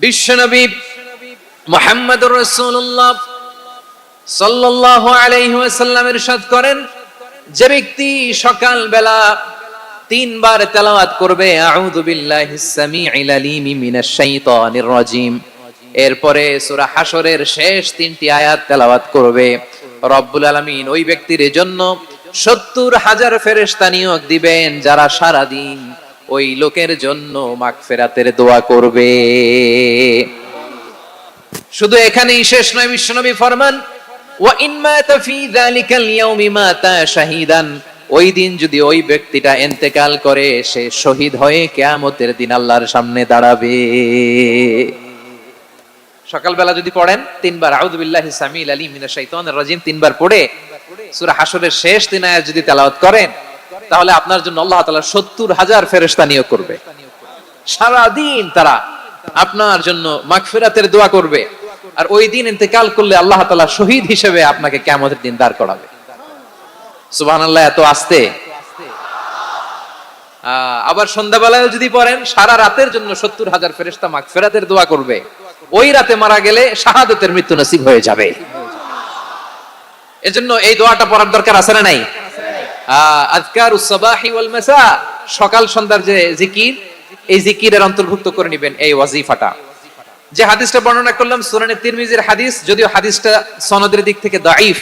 বিশ্বনবী মুহাম্মদুর রাসূলুল্লাহ সাল্লাল্লাহু আলাইহি ওয়াসাল্লাম ইরশাদ করেন, যে ব্যক্তি সকাল বেলা তিনবার তেলাওয়াত করবে আউযু বিল্লাহিস সামিউল আলিম মিনাশ শাইতানির রাজিম, এরপরে সূরা হাশরের শেষ তিনটি আয়াত তেলাওয়াত করবে, রব্বুল আলামিন ওই ব্যক্তির জন্য ৭০,০০০ ফেরেশতা নিয়োগ দিবেন যারা সারা দিন ওই লোকের জন্য মাগফিরাতের দোয়া করবে। শুধু এখানেই শেষ নয়, বিশ্বনবী ফরমান ওয়া ইন মাতা ফি যালিকাল ইয়াউমি মাতা শাহীদান, ওই দিন যদি ওই ব্যক্তিটা ইন্তেকাল করে সে শহীদ হয়ে কিয়ামতের দিন আল্লাহর সামনে দাঁড়াবে। সকালবেলা যদি পড়েন তিনবার আউযু বিল্লাহি সামিউল আলিম মিনাশ শাইতানির রাজিম তিনবার পড়ে সূরা হাশরের শেষ তিন আয়াত যদি তেলাওয়াত করেন, তাহলে আপনার জন্য আল্লাহ তাআলা ৭০,০০০ ফেরেশতা নিয়োগ করবে। সারা দিন তারা আপনার জন্য মাগফিরাতের দোয়া করবে, আর ওই দিন ইন্তেকাল করলে আল্লাহ তাআলা শহীদ হিসেবে আপনাকে কিয়ামতের দিন দাঁড় করাবে। সুবহানাল্লাহ, এত আস্তে। আবার সন্ধ্যাবেলায় যদি পড়েন সারা রাতের জন্য ৭০,০০০ ফেরেশতা মাগফিরাতের দোয়া করবে, ওই রাতে মারা গেলে শাহাদাতের মৃত্যু নসিব হয়ে যাবে। এজন্য এই দোয়াটা পড়ার দরকার আছে না নাই? আযকারুস সাবাহি ওয়াল মাসা, সকাল সন্ধ্যার যে জিকির, এই জিকিরের অন্তর্ভুক্ত করে নেবেন এই ওয়াজিফাটা। যে হাদিসটা বর্ণনা করলাম সুনানে তিরমিজির হাদিস, যদিও হাদিসটা সনদের দিক থেকে দাঈফ,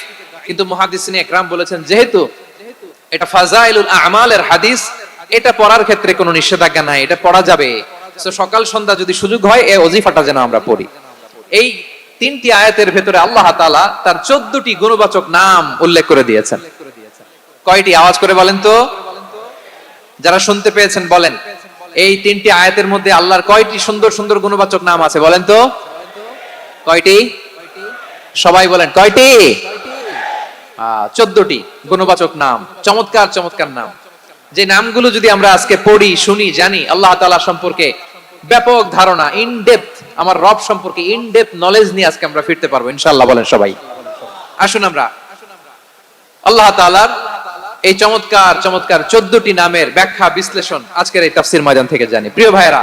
কিন্তু মুহাদ্দিসিনে ইকরাম বলেছেন যেহেতু এটা ফাযাইলুল আ'মালের হাদিস, এটা পড়ার ক্ষেত্রে কোনো নিষেধাজ্ঞা নাই, এটা পড়া যাবে। সো সকাল সন্ধ্যা যদি সুযোগ হয় এই ওয়াজিফাটা যেন আমরা পড়ি। এই তিনটি আয়াতের ভেতরে আল্লাহ তাআলা তার ১৪টি গুণবাচক নাম উল্লেখ করে দিয়েছেন। কয়টি? আওয়াজ করে বলেন তো, যারা শুনতে পেয়েছেন বলেন। এই তিনটি আয়াতের মধ্যে আল্লাহর কয়টি সুন্দর সুন্দর গুণবাচক নাম আছে বলেন তো? কয়টি? সবাই বলেন কয়টি? ১৪টি গুণবাচক নাম, চমৎকার চমৎকার নাম। যে নামগুলো যদি আমরা আজকে পড়ি, শুনি, জানি, আল্লাহ তাআলা সম্পর্কে ব্যাপক ধারণা, ইন ডেপথ, আমার রব সম্পর্কে ইন ডেপথ নলেজ নিয়ে আজকে আমরা ফিরতে পারবো ইনশাআল্লাহ। বলেন সবাই। আসুন আমরা আল্লাহ তাআলার এই চমৎকার চমৎকার ১৪টি নামের ব্যাখ্যা বিশ্লেষণ আজকের এই তাফসীর ময়দান থেকে জানি। প্রিয় ভাইরা,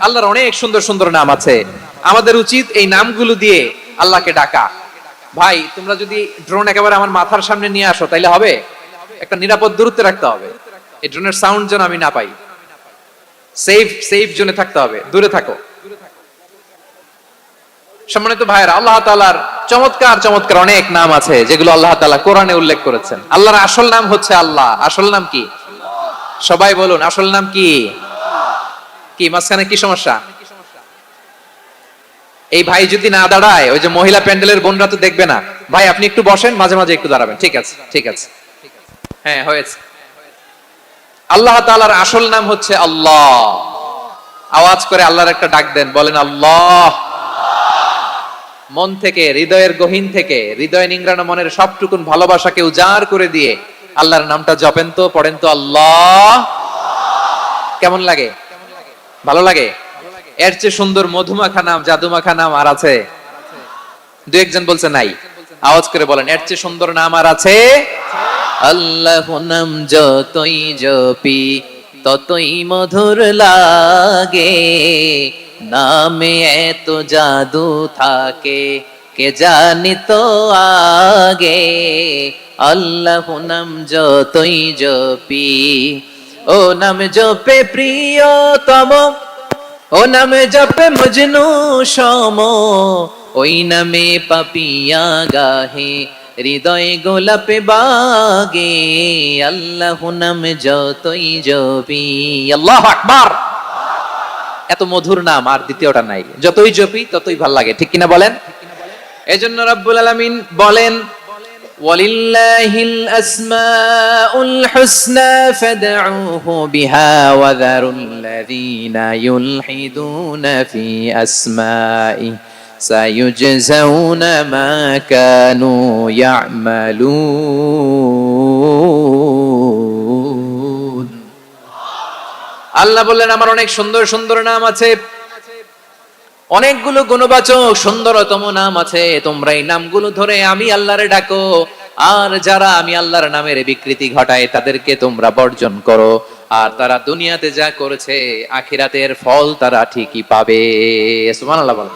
আল্লাহর অনেক সুন্দর সুন্দর নাম আছে, আমাদের উচিত এই নামগুলো দিয়ে আল্লাহকে ডাকা। ভাই, তোমরা যদি ড্রোন একেবারে আমার মাথার সামনে নিয়ে আসো তাইলে হবে? একটা নিরাপদ দূরত্বে রাখতে হবে, এই ড্রোনের সাউন্ড যেন আমি না পাই। সেফ জোনে থাকতে হবে, দূরে থাকো। সম্মানিত ভাইরা, আল্লাহ তাআলার চমৎকার চমৎকার অনেক নাম আছে যেগুলো আল্লাহ তাআলা কোরআনে উল্লেখ করেছেন। আল্লাহর আসল নাম হচ্ছে আল্লাহ। আসল নাম কি? সবাই বলুন, আসল নাম কি? কি মাঝখানে কি সমস্যা? এই ভাই যদি না দাঁড়ায়, ওই যে মহিলা প্যান্ডেলের বোনরা তো দেখবে না। ভাই আপনি একটু বসেন, মাঝে মাঝে একটু দাঁড়াবেন। ঠিক আছে, ঠিক আছে, হ্যাঁ হয়েছে। আল্লাহ তাআলার আসল নাম হচ্ছে আল্লাহ। আওয়াজ করে আল্লাহর একটা ডাক দেন, বলেন আল্লাহ। মন থেকে, হৃদয়ের গহীন থেকে, হৃদয় নিংড়ানো মনের সবটুকুন ভালোবাসাকে উজাড় করে দিয়ে আল্লাহর নামটা জপেন তো, পড়েন তো আল্লাহ। কেমন লাগে? ভালো লাগে? এর চেয়ে সুন্দর মধুমাখা নাম, জাদুমাখা নাম আর আছে? দু একজন বলছে নাই। আওয়াজ করে বলেন, এর চেয়ে সুন্দর নাম আর আছে? আল্লাহ নাম যতই জপি ততই মধুর লাগে, নামে এত জাদু থাকে কে জানি তো আগে। আল্লাহ নাম যতই জপি, ও নাম জপে প্রিয়তম, ও নামে জপে মজনু সম, ওই নামে পাপিয়া গাহে হৃদয় গোলাপে বাগে। আল্লাহ নাম যতই জপি। আল্লাহু আকবার। এত মধুর নাম আর দ্বিতীয়টা নাই, যতই জপি ততই ভাল লাগে, ঠিক কিনা বলেন? এজন্য রব্বুল আলামিন বলেন, ওয়ালিল্লাহিল আসমাউল হুসনা ফাদউহু বিহা ওয়া যারুল্লাযীনা ইউলহিদুনা ফি আসমাই সায়ুজজাউনা মা কানু ইয়ামালুন। আল্লাহ বললেন, আমার অনেক সুন্দর সুন্দর নাম আছে, অনেকগুলো গুণবাচক সুন্দরতম নাম আছে, তোমরা এই নামগুলো ধরে আমি আল্লাহরে ডাকো, আর যারা আমি আল্লাহর নামের বিকৃতি ঘটায় তাদেরকে তোমরা বর্জন করো। আর তারা দুনিয়াতে যা করেছে আখিরাতের ফল তারা ঠিকই পাবে। সুবহানাল্লাহ বলেন।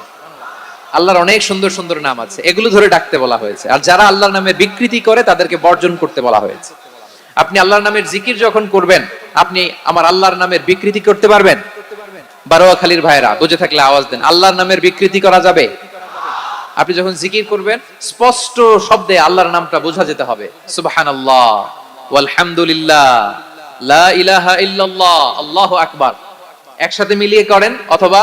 আল্লাহর অনেক সুন্দর সুন্দর নাম আছে, এগুলো ধরে ডাকতে বলা হয়েছে। আর যারা আল্লাহর নামে বিকৃতি করে তাদেরকে বর্জন করতে বলা হয়েছে। আপনি আল্লাহর নামের জিকির যখন করবেন, আপনি আমার আল্লাহর নামের বিকৃতি করতে পারবেন? বারোয়াখালীর ভাইরা বুঝে থাকলে আওয়াজ দেন, আল্লাহর নামের বিকৃতি করা যাবে? আপনি যখন জিকির করবেন স্পষ্ট শব্দে আল্লাহর নামটা বোঝা যেতে হবে। সুবহানাল্লাহ, ওয়ালহামদুলিল্লাহ, লা ইলাহা ইল্লাল্লাহ, আল্লাহু আকবার একসাথে মিলিয়ে করেন, অথবা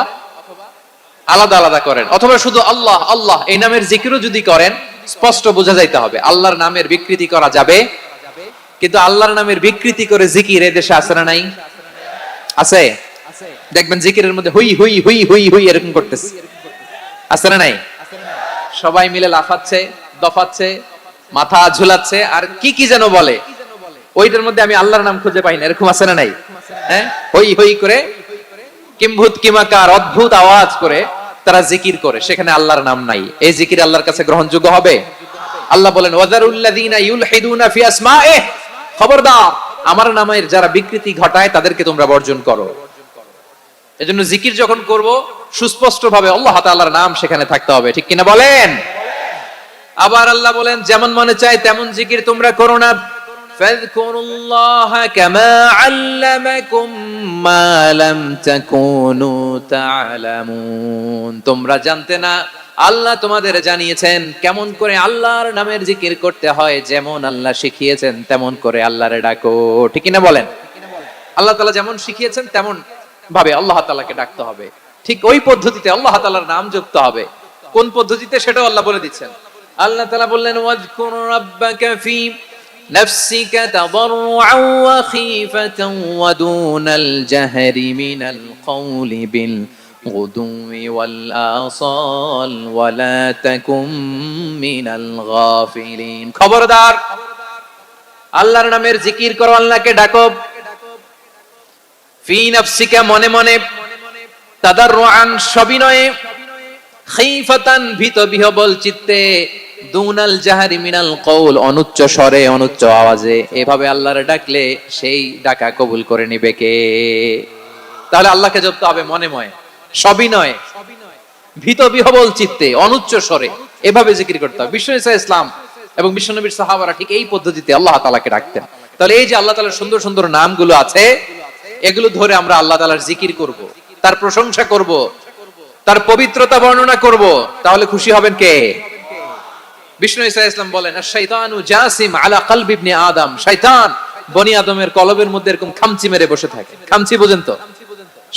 আলাদা আলাদা করেন, অথবা শুধু আল্লাহ আল্লাহ এই নামের জিকিরও যদি করেন স্পষ্ট বোঝা যাইতে হবে। আল্লাহর নামের বিকৃতি করা যাবে, কিন্তু আল্লাহর নামের বিকৃতি করে জিকির এই দেশে আছে না নাই? আছে। দেখবেন জিকিরের মধ্যে হুই হুই হুই হুই হুই এরকম করতেছে, আছে না নাই? সবাই মিলে লাফাচ্ছে, দফাচ্ছে, মাথা ঝুলাচ্ছে, আর কি কি যেন বলে, ওইটার মধ্যে আমি আল্লাহর নাম খুঁজে পাই না, এরকম আছে না নাই? হ্যাঁ, হই হই করে কিম্ভূত কিমাকার অদ্ভুত আওয়াজ করে তারা জিকির করে, সেখানে আল্লাহর নাম নাই। এই জিকির আল্লাহর কাছে গ্রহণযোগ্য হবে? আল্লাহ বলেন ওয়াযারুল্লাযীনা ইউলহিদুনা ফি আসমাইহি, খবরদার আমার নামের যারা বিকৃতি ঘটায় তাদেরকে তোমরা বর্জন করো। এজন্য জিকির যখন করব সুস্পষ্ট ভাবে আল্লাহ তাআলার নাম সেখানে থাকতে হবে, ঠিক কিনা বলেন? আবার আল্লাহ বলেন যেমন মনে চায় তেমন জিকির তোমরা করো না। ফাযকুরুল্লাহা কামা আল্লামাকুম মা লাম তাকুনু তা'লামুন, তোমরা জানতে না, আল্লাহ তোমাদের জানিয়েছেন কেমন করে আল্লাহর নামের জিকির করতে হয়, যেমন আল্লাহ শিখিয়েছেন তেমন করে আল্লাহরে ডাকো, ঠিক কিনা বলেন? আল্লাহ তাআলা যেমন শিখিয়েছেন তেমন ভাবে আল্লাহ তাআলাকে ডাকতে হবে, ঠিক ওই পদ্ধতিতে আল্লাহ তাআলার নাম জপতে হবে। কোন পদ্ধতিতে সেটাও আল্লাহ বলে দিচ্ছেন। আল্লাহ তাআলা বললেন ওয়াজকুর রাব্বাকা ফি নাফসিকা তাদাররুআন ওয়া খীফাতান ওয়া দুনাল জাহরি মিনাল কওলি বিল গুদুই ওয়াল আসাল ওয়া লা তাকুম মিনাল গাফিলিন। খবরদার আল্লাহর নামের জিকির করো, আল্লাহকে ডাকো। ফি নাফসিকা মনে মনে, তাদাররুআন সবিনয়ে, খীফাতান ভীত বিহবল চিত্তে, দুনাল জাহরি মিনাল কওল অনুচ্চ স্বরে অনুচ্চ আওয়াজে। এভাবে আল্লাহরে ডাকলে সেই ডাকা কবুল করে নিবে কে? তাহলে আল্লাহকে জপতে হবে মনে মনে, সবিনয়ে, ভীত বিহবল চিত্তে, অনুচ্চ স্বরে, এভাবে জিকির করতে হবে। বিশ্বনবী সাল্লাল্লাহু আলাইহি ওয়াসাল্লাম এবং বিশ্বনবীর সাহাবারা ঠিক এই পদ্ধতিতে আল্লাহ তাআলাকে ডাকতেন। তাহলে এই যে আল্লাহ তাআলার সুন্দর সুন্দর নামগুলো আছে, এগুলো ধরে আমরা আল্লাহ তাআলার জিকির করব, তার প্রশংসা করব, তার পবিত্রতা বর্ণনা করব, তাহলে খুশি হবেন কে? বিষ্ণু ঈসা ইসলাম বলেন আশ-শাইতানু জাসিম আলা কলবি ইবনে আদম, শয়তান বনি আদমের কলবের মধ্যে এরকম খামচি মেরে বসে থাকে। খামচি বুঝেন তো?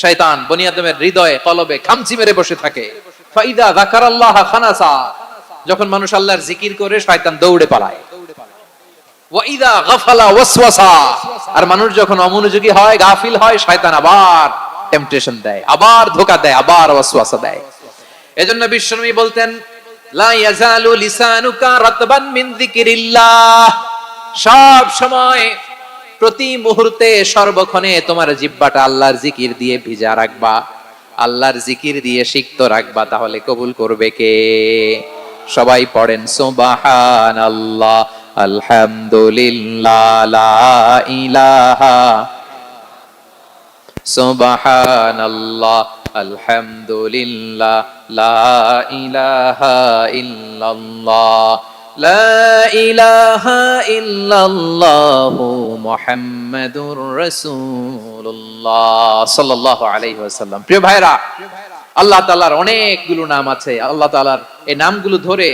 শয়তান বনি আদমের হৃদয়ে কলবে খামচি মেরে বসে থাকে। ফাইদা যাকারাল্লাহ খানাসা, যখন মানুষ আল্লাহর জিকির করে শয়তান দৌড়ে পালায়। ওয়া ইযা গাফালা ওয়াসওয়াসা, আর মানুষ যখন অমনোযোগী হয়, গাফিল হয়, শয়তান আবার টেম্পটেশন দেয়, আবার ধোঁকা দেয়, আবার ওয়াসওয়াসা দেয়। এজন্য বিশ্বনবী বলতেন লা ইয়াজালু লিসানুকা রাতবান মিন যিকিরিল্লাহ, সব সময় প্রতি মুহূর্তে সর্বক্ষণে তোমার জিহ্বাটা আল্লাহর জিকির দিয়ে ভিজা রাখবা, আল্লাহর জিকির দিয়ে সিক্ত রাখবা, তাহলে কবুল করবে কে? সবাই পড়েন সুবহানাল্লাহ, আলহামদুলিল্লাহ, লা ইলাহা, সুবহানাল্লাহ, আলহামদুলিল্লাহ, লা ইলাহা ইল্লাল্লাহ, লা ইলাহা ইল্লাল্লাহু মুহাম্মাদুর রাসূলুল্লাহ সাল্লাল্লাহু আলাইহি ওয়াসাল্লাম। প্রিয় ভাইরা, আল্লাহ তাআলার অনেকগুলো নাম আছে। আল্লাহ তাআলার এই নামগুলো ধরে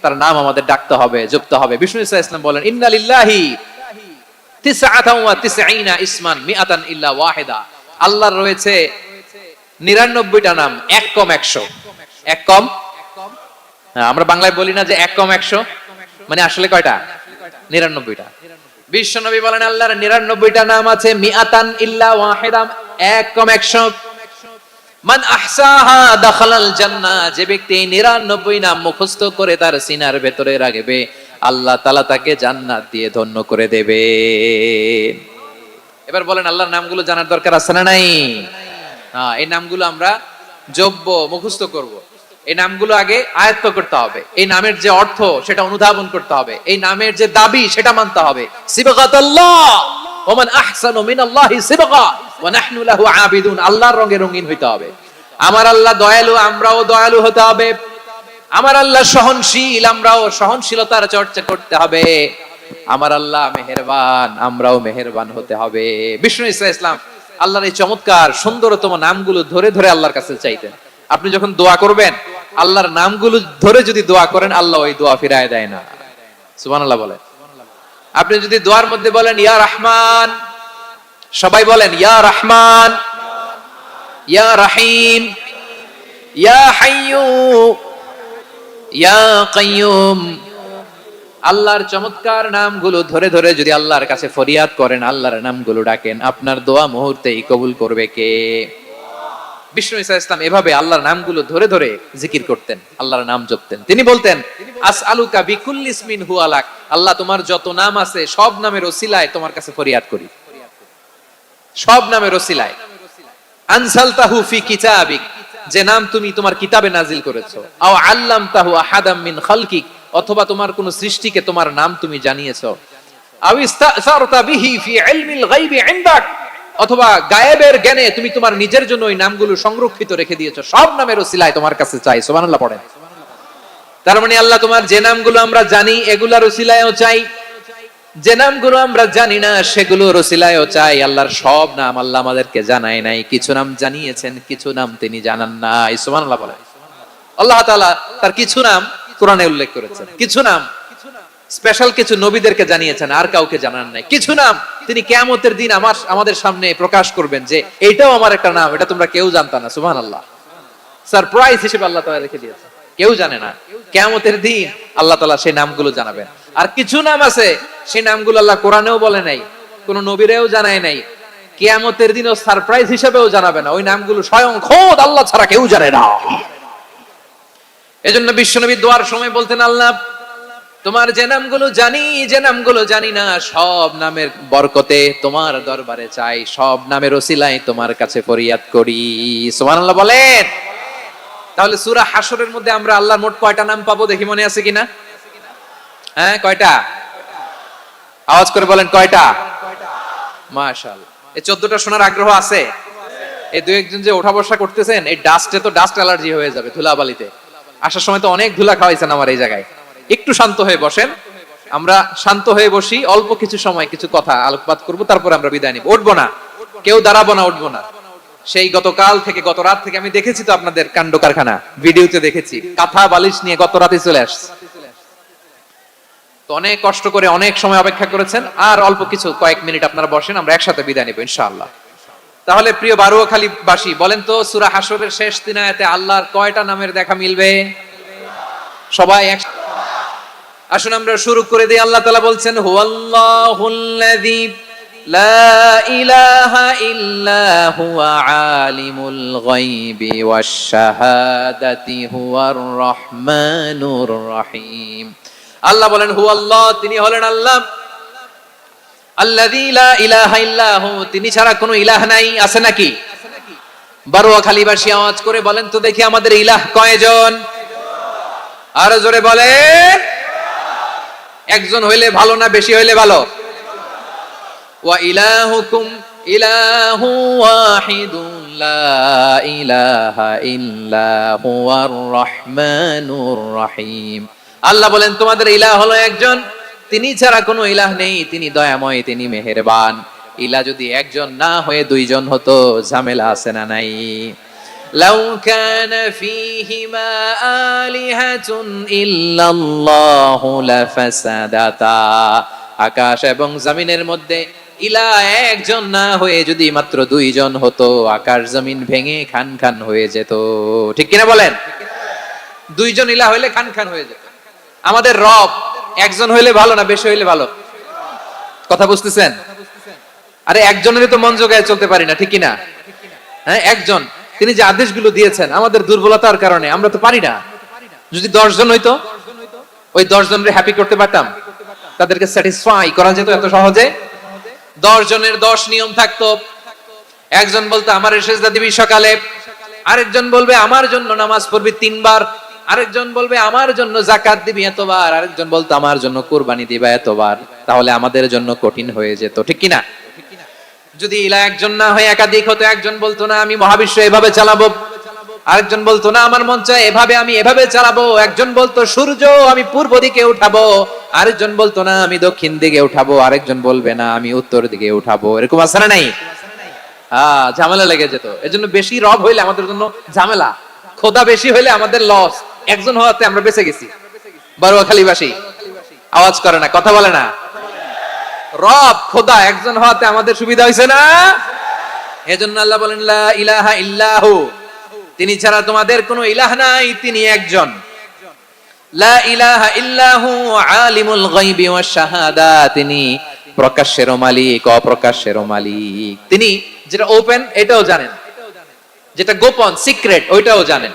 তার নাম আমাদের ডাকতে হবে, জপতে হবে। বিষ্ণু ঈসা ইসলাম বলেন ইন্না লিল্লাহি 99 ইসমান মিআতান ইল্লা ওয়াহিদা, আল্লাহর রয়েছে 99টা নাম, এক কম 100। এক কম, আমরা বাংলায় বলি না যে এক কম 100, মানে আসলে কয়টা? 99টা। বিশ্বনবী বলেন আল্লাহর 99টা নাম আছে, মিআতান ইল্লা ওয়াহিদা, এক কম 100। মান আহসাহা দাখালাল জান্নাহ, যে ব্যক্তি 99 নাম মুখস্থ করে তার সিনার ভেতরে রাখবে, আল্লাহ তাআলা তাকে জান্নাত দিয়ে ধন্য করে দেবে। এবার বলেন আল্লাহর নামগুলো জানার দরকার আছে না নাই? এই নামগুলো আমরা জপবো, মুখস্থ করব। এই নামগুলো আগে আয়ত্ত করতে হবে। এই নামের যে অর্থ সেটা অনুধাবন করতে হবে। এই নামের যে দাবি সেটা মানতে হবে। সিবগাতুল্লাহ, ওমান আহসানু মিনাল্লাহি সিবগা ওয়া নাহনু লাহু আবিদুন। আল্লাহর রঙে রঙিন হইতে হবে। আমার আল্লাহ দয়ালু, আমরাও দয়ালু হতে হবে। আমার আল্লাহ সহনশীল, আমরাও সহনশীলতার চর্চা করতে হবে। আমার আল্লাহ মেহেরবান, আমরাও মেহেরবান হতে হবে। বিষ্ণু ঈসা ইসলাম আল্লাহর এই চমৎকার সুন্দরতম নামগুলো ধরে ধরে আল্লাহর কাছে চাইতেন। আপনি যখন দোয়া করবেন, আল্লাহর নামগুলো ধরে যদি দোয়া করেন, আল্লাহ ওই দোয়া ফিরায় দেয় না। সুবহানাল্লাহ বলেন। আপনি যদি দোয়ার মধ্যে বলেন ইয়া রহমান, সবাই বলেন ইয়া রহমান, ইয়া রহিম, ইয়া হাইয়্যু, ইয়া কাইয়্যুম, আল্লাহর চমৎকার নামগুলো ধরে ধরে যদি আল্লাহর কাছে ফরিয়াদ করেন, আল্লাহর নামগুলো ডাকেন, আপনার দোয়া মুহূর্তেই কবুল করবে কে? বিষ্ণু ঈসা ইসলাম এভাবে আল্লাহর নামগুলো ধরে ধরে জিকির করতেন, আল্লাহর নাম জপতেন। তিনি বলতেন আসআলুকা বিকুল্লি ইসমিন হুয়া লাক, আল্লাহ তোমার যত নাম আছে সব নামের ওসিলায় তোমার কাছে ফরিয়াদ করি, সব নামের ওসিলায়। আনসালতাহু ফি কিতাবিক, যে নাম তুমি তোমার কিতাবে নাজিল করেছো। আও আল্লামতাহু আহাদাম মিন খালকিক, অথবা তোমার কোন সৃষ্টিকে তোমার নাম তুমি জানিয়েছো। আও ইস্তাসারতা বিহি ফি ইলমিল গায়বি ইনদাক, অথবা গায়েবের জ্ঞানে তুমি তোমার নিজের জন্য ওই নামগুলো সংরক্ষিত রেখে দিয়েছো। সব নামের ওসিলায় তোমার কাছে চাই। সুবহানাল্লাহ পড়েন। তার মানে আল্লাহ তোমার যে নামগুলো আমরা জানি এগুলার ওসিলায়ও চাই, যে নামগুলো আমরা জানি না সেগুলোর ওসিলায়ও চাই। আল্লাহর সব নাম আল্লাহ আমাদেরকে জানায় নাই, কিছু নাম জানিয়েছেন, কিছু নাম তিনি জানান নাই। সুবহানাল্লাহ বলেন। আল্লাহ তাআলা তার কিছু নাম কোরআনে উল্লেখ করেছেন, কিছু নাম স্পেশাল কিছু নবীদেরকে জানিয়েছেন, আর কাউকে জানান নাই। কিছু নাম তিনি কিয়ামতের দিন আমাদের সামনে প্রকাশ করবেন যে এইটাও আমার একটা নাম, এটা তোমরা কেউ জানতা না। সুবহানাল্লাহ। সারপ্রাইজ হিসেবে আল্লাহ তাআলা রেখে দিয়েছেন, কেউ জানে না। কিয়ামতের দিন আল্লাহ তাআলা সেই নামগুলো জানাবেন। আর কিছু নাম আছে সেই নামগুলো আল্লাহ কোরআনেও বলে নাই, কোন নবীরেও জানায় নাই, কিয়ামতের দিনও সারপ্রাইজ হিসেবেও জানাবে না। ওই নামগুলো স্বয়ং খোদ আল্লাহ ছাড়া কেউ জানে না। এজন্য বিশ্বনবী দোয়ার সময় বলতেন, আল্লাহ তোমার যে নামগুলো জানি, যে নামগুলো জানি না, সব নামের বরকতে তোমার দরবারে চাই, সব নামের ওসিলায় তোমার কাছে ফরিয়াদ করি। সুবহানাল্লাহ বলেন। তাহলে সূরা হাশরের মধ্যে আমরা আল্লাহর মোট কয়টা নাম পাবো দেখি, মনে আছে কিনা? হ্যাঁ, কয়টা? আওয়াজ করে বলেন কয়টা? মাশাআল্লাহ। এই 14টা শোনার আগ্রহ আছে? এই দুই একজন যে ওঠা বসা করতেছেন, এই ডাস্টে তো ডাস্ট অ্যালার্জি হয়ে যাবে, ধুলাবালিতে। আসার সময় তো অনেক ধুলা খাওয়াইছেন আমার এই জায়গায়। একটু শান্ত হয়ে বসেন, আমরা শান্ত হয়ে বসি, অল্প কিছু সময় কিছু কথা আলোকপাত করব, তারপর আমরা বিদায় নিব। উঠবো না, কেউ দাঁড়াবো না, উঠবো না। সেই গতকাল থেকে, গত রাত থেকে আমি দেখেছি তো আপনাদের কাণ্ড কারখানা, ভিডিওতে দেখেছি, কাঁথা বালিশ নিয়ে গত রাতে চলে আসছে। তো অনেক কষ্ট করে অনেক সময় অপেক্ষা করেছেন, আর অল্প কিছু কয়েক মিনিট আপনারা বসেন, আমরা একসাথে বিদায় নিব ইনশাআল্লাহ। তাহলে প্রিয় বারুয়াখালী বাসী, বলেন তো সূরা হাশরের শেষ 3 আয়াতে আল্লাহর কয়টা নামের দেখা মিলবে? সবাই আসুন আমরা শুরু করে দিই। আল্লাহ তাআলা বলছেন হুয়াল্লাহুল্লাযী লা ইলাহা ইল্লা হুয়া আলিমুল গায়বি ওয়াশ শাহাদাতি হুয়ার রহমানুর রহিম। আল্লাহ বলেন হুয়াল্লাহ, তিনি হলেন আল্লাহ। আল্লাযী লা ইলাহা ইল্লা হু, তিনি ছাড়া কোনো ইলাহ নাই। আছে নাকি? বারুয়াখালীবাসী আওয়াজ করে বলেন তো দেখি, আমাদের ইলাহ কয়জন? আর জোরে বলেন। একজন হইলে ভালো না বেশি হইলে ভালো? ওয়া ইলাহুকুম ইলাহু ওয়াহিদুন লা ইলাহা ইল্লা হুয়ার রহমানুর রহিম। আল্লাহ বলেন তোমাদের ইলাহ হলো একজন, তিনি ছাড়া কোনো ইলাহ নেই, তিনি দয়াময়, তিনি মেহেরবান। ইলাহ যদি একজন না হয়ে দুইজন হতো, ঝামেলা আছে না নাই? লাউ কানা ফীহিমা আলিহাতুন ইল্লাল্লাহু লাফাসাদাতা, আকাশ এবং জমিনের মধ্যে ইলাহ একজন না হয়ে যদি মাত্র দুইজন হতো, আকাশ জমিন ভেঙে খান খান হয়ে যেত। ঠিক কিনা বলেন? দুইজন ইলাহ হইলে খান খান হয়ে যেত। আমাদের রব একজন হইলে ভালো না বেশি হইলে ভালো? কথা বুঝতেছেন? আরে একজনেরই তো মন জোগায় চলতে পারি না, ঠিক কিনা? হ্যাঁ, একজন, তিনি যে আদেশগুলো দিয়েছেন আমাদের দুর্বলতার কারণে আমরা তো পারি না। যদি 10 জন হইতো, ওই 10 জনের হ্যাপি করতে পারতাম, তাদেরকে স্যাটিসফাই করা যেত এত সহজে। 10 জনের 10 নিয়ম থাকতো। একজন বলতো আমার সেজদা দিবি সকালে, আরেকজন বলবে আমার জন্য নামাজ পড়বি 3 বার, আরেকজন বলবে আমার জন্য যাকাত দিবি এতবার, আরেকজন বলতো আমার জন্য কুরবানি দিবা এতবার। তাহলে আমাদের জন্য কঠিন হয়ে যেত, ঠিক কিনা? যদি ইলা একজন না হয়ে একাধিক হতো, একজন বলতো না আমি মহাবিশ্ব এভাবে চালাবো, আরেকজন বলতো না আমার মন চায় এভাবে, আমি এভাবে চালাবো, একজন বলতো সূর্য আমি পূর্ব দিকে উঠাবো, আরেকজন বলতো না আমি দক্ষিণ দিকে উঠাবো, আরেকজন বলবে না আমি উত্তর দিকে উঠাবো, এরকম আছে না নাই? ঝামেলা লেগে যেত। এজন্য বেশি রব হইলে আমাদের জন্য ঝামেলা, খোদা বেশি হইলে আমাদের লস। একজন হওয়াতে আমরা বেঁচে গেছি। বারোয়াখালীবাসী আওয়াজ করে না, কথা বলে না। রব খোদা একজন হওয়াতে আমাদের সুবিধা হয়েছে না? এজন্য আল্লাহ বলেন লা ইলাহা ইল্লাহু, তিনি ছাড়া তোমাদের কোনো ইলাহ নাই, তিনি একজন। লা ইলাহা ইল্লাহু আলিমুল গায়বি ওয়াশ শাহাদা, তিনি প্রকাশ্যের মালিক অপ্রকাশ্যের মালিক। তিনি যেটা ওপেন এটাও জানেন, যেটা গোপন সিক্রেট ওইটাও জানেন।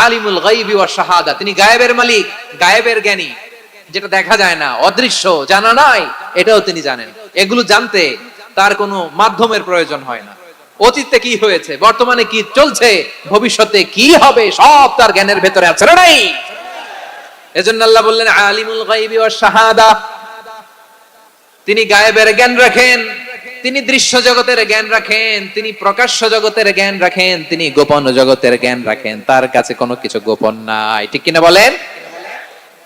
আলিমুল গায়বি ওয়াশ শাহাদা, তিনি গায়েবের মালিক, গায়েবের জ্ঞানী, যেটা দেখা যায় না, অদৃশ্য, জানা নাই, এটাও তিনি জানেন। এগুলো জানতে তার কোনো মাধ্যমের প্রয়োজন হয় না। অতীতে কি হয়েছে, বর্তমানে কি চলছে, ভবিষ্যতে কি হবে, সব তার জ্ঞানের ভেতরে আছে না নাই? এজন্য আল্লাহ বললেন আলিমুল গায়বি ওয়াশ শাহাদা, তিনি গায়েবের জ্ঞান রাখেন, তিনি দৃশ্য জগতের জ্ঞান রাখেন, তিনি প্রকাশ্য জগতের জ্ঞান রাখেন, তিনি গোপন জগতের জ্ঞান রাখেন। তার কাছে কোনো কিছু গোপন নাই, ঠিক কিনা বলেন?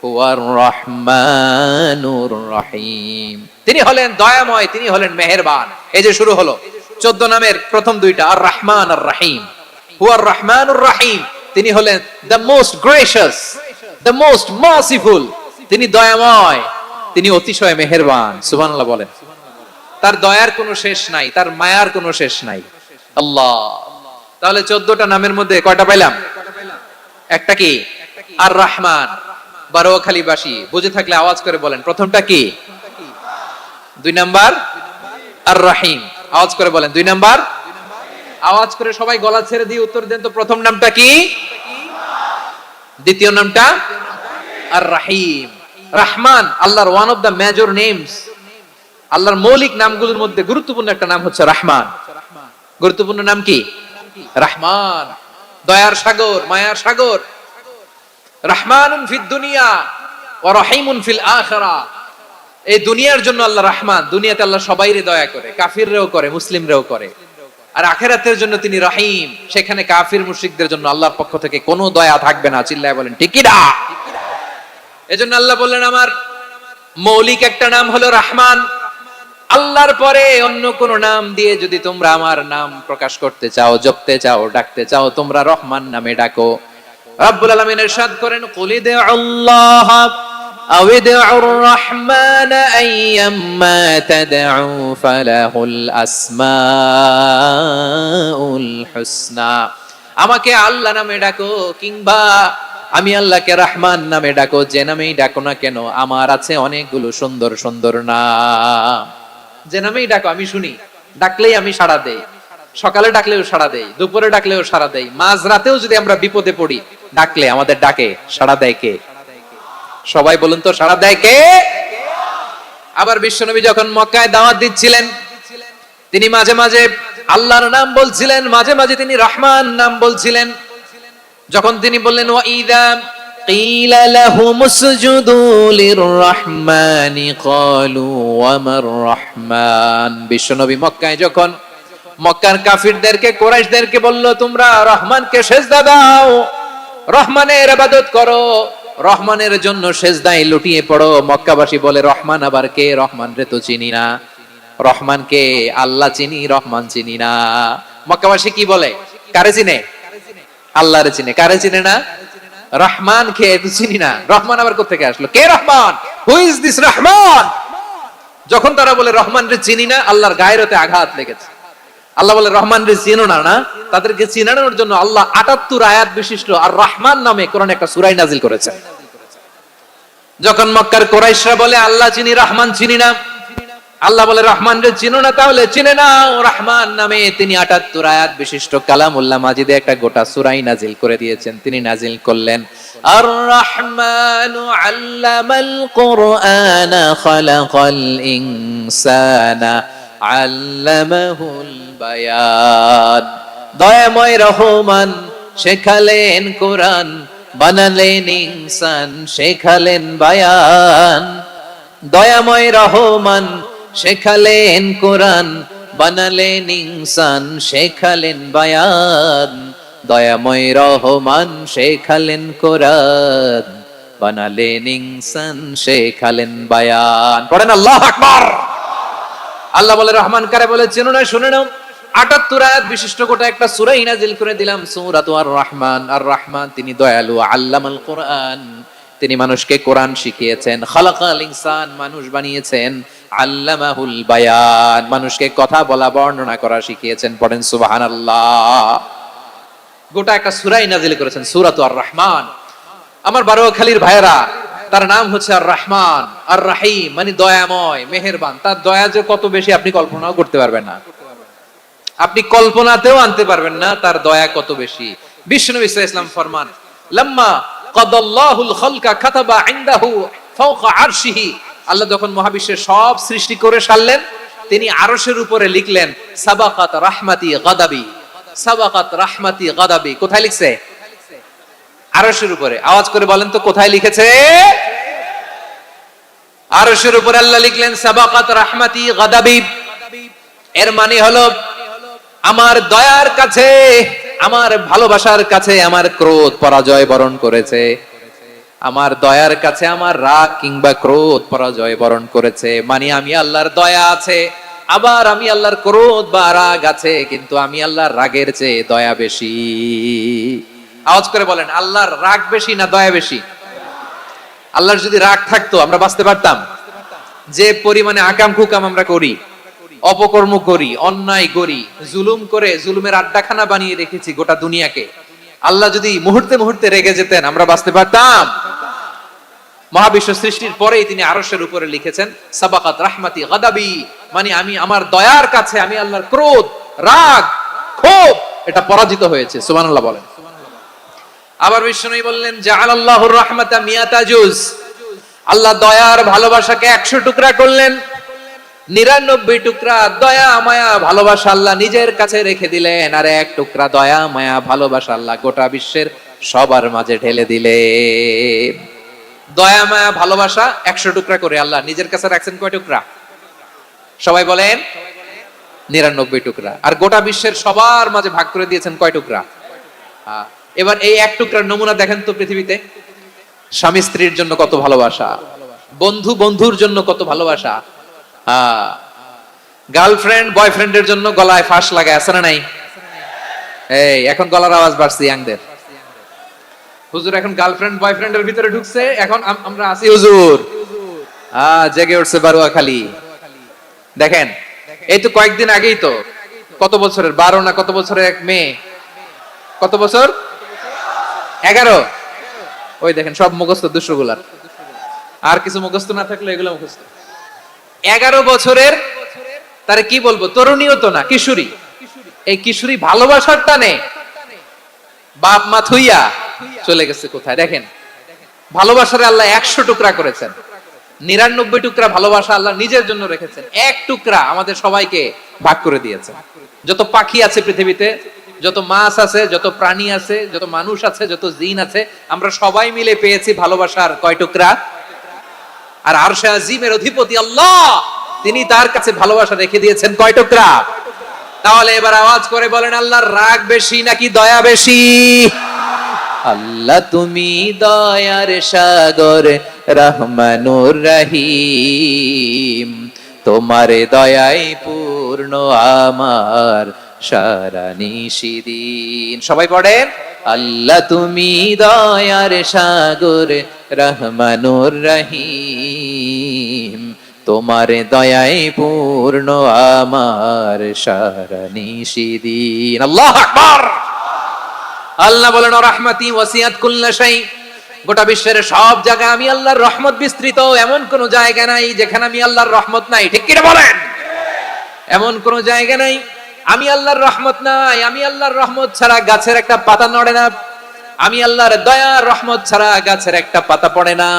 হুয়ার রহমানুর রহিম, তিনি হলেন দয়াময়, তিনি হলেন মেহেরবান। এই যে শুরু হলো 14 নামের প্রথম দুইটা, আর রহমান আর রহিম। হুয়ার রহমানুর রহিম, তিনি হলেন the most gracious, the most merciful, তিনি দয়াময়, তিনি অতিশয় মেহেরবান। সুবহানাল্লাহ বলেন। তার দয়ার কোনো শেষ নাই, তার মায়ার কোনো শেষ নাই। আল্লাহ, তাহলে 14টা নামের মধ্যে কয়টা পাইলাম? একটা কি? আর রহমান। বারোয়াখালীবাসী বুঝে থাকলে আওয়াজ করে বলেন, প্রথমটা কি? 2 নাম্বার আর রহিম। আওয়াজ করে বলেন 2 নাম্বার। আওয়াজ করে সবাই গলা ছেড়ে দিয়ে উত্তর দেন তো, প্রথম নামটা কি? দ্বিতীয় নামটা? আর রহিম। রহমান আল্লাহর one of the major names, আল্লাহর মৌলিক নামগুলোর মধ্যে গুরুত্বপূর্ণ একটা নাম হচ্ছে রহমান। গুরুত্বপূর্ণ নাম কি? রহমান, দয়ার সাগর, মায়ার সাগর। রহমানুন ফিদ দুনিয়া ওয়া রহিমুন ফিল আখিরা, এই দুনিয়ার জন্য আল্লাহ রহমান, দুনিয়াতে আল্লাহ সবাইরে দয়া করে, কাফিররেও করে, মুসলিমরেও করে। আর আখিরাতের জন্য তিনি রহিম, সেখানে কাফির মুশরিকদের জন্য আল্লাহর পক্ষ থেকে কোনো দয়া থাকবে না। চিল্লায় বলেন ঠিক কি না? এজন্য আল্লাহ বললেন আমার মৌলিক একটা নাম হলো রহমান। আল্লাহর পরে অন্য কোন নাম দিয়ে যদি তোমরা আমার নাম প্রকাশ করতে চাও, জপতে চাও, ডাকতে চাও, তোমরা রহমান নামে ডাকো। রব্বুল আলামিন ইরশাদ করেন কুলিদ আল্লাহ আও ইদউর রহমান আইয়াম্মা তাদউ ফালাহুল আসমাউল হুসনা, আমাকে আল্লাহ নামে ডাকো কিংবা আমি আল্লাহকে রহমান নামে ডাকো, যে নামেই ডাকো না কেন আমার আছে অনেকগুলো সুন্দর সুন্দর নাম। যে নামেই ডাকো আমি শুনি, ডাকলেই আমি সাড়া দেই, সকালে ডাকলেও সাড়া দেই, দুপুরে ডাকলেও সাড়া দেই, মাঝ রাতেও যদি আমরা বিপদে পড়ি ডাকলে আমাদের ডাকে সাড়া দেয় কে? সবাই বলুন তো, সাড়া দেয় কে? আবার বিশ্বনবী যখন মক্কায় দাওয়াত দিচ্ছিলেন, তিনি মাঝে মাঝে আল্লাহর নাম বলছিলেন, মাঝে মাঝে তিনি রহমান নাম বলছিলেন। যখন তিনি বললেন ওয়াইদা কিলা লাহুম উসজুদু লিররহমানি ক্বালু ওয়ামার রহমান, বিশ্বনবী মক্কায় যখন মক্কার কাফিরদেরকে, কুরাইশদেরকে বলল তোমরা রহমানকে সিজদা দাও, রহমানের ইবাদত করো, রহমানের জন্য সিজদায় লুটিয়ে পড়ো। মক্কাবাসী বলে রহমান আবার কে? রহমান রে তো চিনি না। রহমান কে? আল্লাহ চিনি, রহমান চিনি না। মক্কাবাসী কি বলে? কারে চিনে? আল্লাহরে চিনে। কারে চিনে না? রহমান কে তো চিনি না। রহমান আবার কোথা থেকে আসলো? কে Rahman? Who is this Rahman? যখন তারা বলে রহমান রে চিনি না, আল্লাহর গায়রতে আঘাত লেগেছে। আল্লাহ বলে রহমান রে চিনো না, না তাদেরকে চিনানোর জন্য আল্লাহ 78 আয়াত বিশিষ্ট আর রহমান নামে কোরআনে একটা সূরা নাযিল করেছেন। যখন মক্কার কুরাইশরা বলে আল্লাহ চিনি, রহমান চিনি না, আল্লাহ বলে রহমান রে চিনো না, তাহলে চিনে নাও রহমান নামে। তিনি 78 আয়াত বিশিষ্ট কালামুল্লাহ মাজিদে একটা গোটা সূরাই নাজিল করে দিয়েছেন। তিনি নাজিল করলেন আর রহমানু আল্লামাল কুরআনা খালাকাল ইনসানা আল্লামাহুল বায়ান, দয়াময় রহমান শেখালেন কোরআন, বানালেন ইনসান, শেখালেন বায়ান। দয়াময় রহমান শেখালেন কোরআন, বানালেন ইনসান শেখালেন বায়ান। দয়াময় রহমান শেখালেন কোরআন, বানালেন ইনসান শেখালেন বায়ান। পড়েন আল্লাহু আকবার। আল্লাহ বলে রহমান কারে বলে চেনো না, শুনে নাও। ৭৮ আয়াত বিশিষ্ট গোটা একটা সূরা নাযিল করে দিলাম, সূরাতু আর রহমান। আর রহমান তিনি দয়ালু, আল্লামাল কোরআন, তিনি মানুষকে কোরআন শিখিয়েছেন। খালাকাল ইনসান, মানুষ বানিয়েছেন। আল্লামাহুল বায়ান, মানুষকে কথা বলা বর্ণনা করা শিখিয়েছেন। পড়েন সুবহানাল্লাহ। গোটা একটা সূরা নাযিল করেছেন, সূরাতু আর রহমান। আমার বারোয়াখালীর ভাইয়েরা, তার নাম হচ্ছে আর রহমান আর রাহিম, মানে দয়াময় মেহেরবান। তার দয়া যে কত বেশি আপনি কল্পনাও করতে পারবেন না, আপনি কল্পনাতেও আনতে পারবেন না তার দয়া কত বেশি। বিশ্বনবী সাল্লাল্লাহু আলাইহি ওয়াসাল্লাম ফরমান, লাম্মা কাদাল্লাহুল খালকা কাতাবা ইনদাহু ফাওকা আরশিহি। আল্লাহ যখন মহাবিশ্বের সব সৃষ্টি করে সারলেন, তিনি আরশের উপরে লিখলেন সাবাকাত রাহমাতি গাদাবি, সাবাকাত রাহমাতি গাদাবি। কোথায় লিখছে? আরশের উপরে। আওয়াজ করে বলেন তো কোথায় লিখেছে? আরশের উপরে আল্লাহ লিখলেন সাবাকাত রাহমাতি গাদাবি। এর মানে হলো আমার দয়ার কাছে, আমার ভালোবাসার কাছে আমার ক্রোধ পরাজয় বরণ করেছে। আমার দয়ার কাছে আমার রাগ কিংবা ক্রোধ পরাজয় বরণ করেছে। মানে আমি আল্লাহর দয়া আছে, আবার আমি আল্লাহর ক্রোধ বা রাগ আছে, কিন্তু আমি আল্লাহর রাগের চেয়ে দয়া বেশি। আওয়াজ করে বলেন, আল্লাহর রাগ বেশি না দয়া বেশি? আল্লাহর যদি রাগ থাকতো আমরা বাঁচতে পারতাম? যে পরিমাণে আকাম কুকাম আমরা করি, অপকর্ম করি, অন্যায় করি, জুলুম করে জুলুমের আড্ডাখানা বানিয়ে রেখেছি গোটা দুনিয়াকে, আল্লাহ যদি মুহূর্তে মুহূর্তে রেগে যেতেন আমরা বাঁচতে পারতাম? মহাবিশ্ব সৃষ্টির পরেই তিনি আরশের উপরে লিখেছেন সাবাকাত রাহমাতি গাদাবি, মানে আমি আমার দয়ার কাছে আমি আল্লাহর ক্রোধ, রাগ, ক্ষোভ এটা পরাজিত হয়েছে। সুবহানাল্লাহ বলেন। আবার বিষ্ণু বললেন জাআলাল্লাহুর রাহমাতা মিয়াতা জুজ, আল্লাহ দয়ার ভালোবাসাকে 100 টুকরা করলেন। 99 টুকরা দয়া মায়া ভালোবাসা আল্লাহ নিজের কাছে রেখে দিলেন, আর 1 টুকরা দয়া মায়া ভালোবাসা আল্লাহ গোটা বিশ্বের সবার মাঝে ঢেলে দিলেন। দয়া মায়া ভালোবাসা 100 টুকরা করে আল্লাহ নিজের কাছে রাখছেন কয় টুকরা? সবাই বলেন 99 টুকরা। আর গোটা বিশ্বের সবার মাঝে ভাগ করে দিয়েছেন কয় টুকরা? এবার এই 1 টুকরার নমুনা দেখেন তো পৃথিবীতে। স্বামী স্ত্রীর জন্য কত ভালোবাসা, বন্ধু বন্ধুর জন্য কত ভালোবাসা, গার্লফ্রেন্ড বয়ফ্রেন্ডের জন্য গলায় ফাঁস লাগায় আছে না নাই? এই এখন গলার আওয়াজ বাড়ছে ইয়াংদের। হুজুর এখন গার্লফ্রেন্ড বয়ফ্রেন্ডের ভিতরে ঢুকছে, এখন আমরা আছি হুজুর। জেগে উঠছে বারোয়াখালী। দেখেন এই তো কয়েকদিন আগেই তো, কত বছরের 12 না কত বছরের এক মেয়ে, কত বছর? 11। ওই দেখেন সব মুখস্থ দুষ্টগুলার, আর কিছু মুখস্থ না থাকলে এগুলো মুখস্থ। 11 বছরের, তার কি বলবো, তরুণীও তো না, কিশোরী। এই কিশোরী ভালোবাসার টানে বাপ মা থুইয়া চলে গেছে কোথায়? দেখেন ভালোবাসারে আল্লাহ 100 টুকরা করেছেন, 99 টুকরা ভালোবাসা আল্লাহ নিজের জন্য রেখেছেন, 1 টুকরা আমাদের সবাইকে ভাগ করে দিয়েছেন। যত পাখি আছে পৃথিবীতে, যত মাছ আছে, যত প্রাণী আছে, যত মানুষ আছে, যত জিন আছে, আমরা সবাই মিলে পেয়েছি ভালোবাসার কয় টুকরা? আর আরশে আজিমের অধিপতি আল্লাহ, তিনি তার কাছে ভালোবাসা রেখে দিয়েছেন কয় টুকরা? তাহলে এবার আওয়াজ করে বলেন, আল্লাহর রাগ বেশি নাকি দয়া বেশি? আল্লাহ তুমি দয়ার সাগর রহমানুর রহিম, তোমার দয়ায় পূর্ণ আমার সারা নিশিদিন। সবাই পড়েন, আল্লাহ তুমি দয়ার সাগর রহমানুর রহিম, তোমার দয়ায় পূর্ণ আমার সারা নিশিদিন। আল্লাহু আকবার। আল্লাহ বলেন রাহমাতি ওয়াসিয়াত কুল্লা শাই, গোটা বিশ্বের সব জায়গায় আমি আল্লাহর রহমত বিস্তৃত, এমন কোন জায়গা নাই যেখানে আমি আল্লাহর রহমত নাই। ঠিক কি না বলেন? এমন কোন জায়গা নাই আমি আল্লাহর রহমত নাই। আমি আল্লাহর রহমত ছাড়া গাছের একটা পাতা নড়ে না, আমি আল্লাহর দয়ার রহমত ছাড়া গাছের একটা পাতা পড়ে না,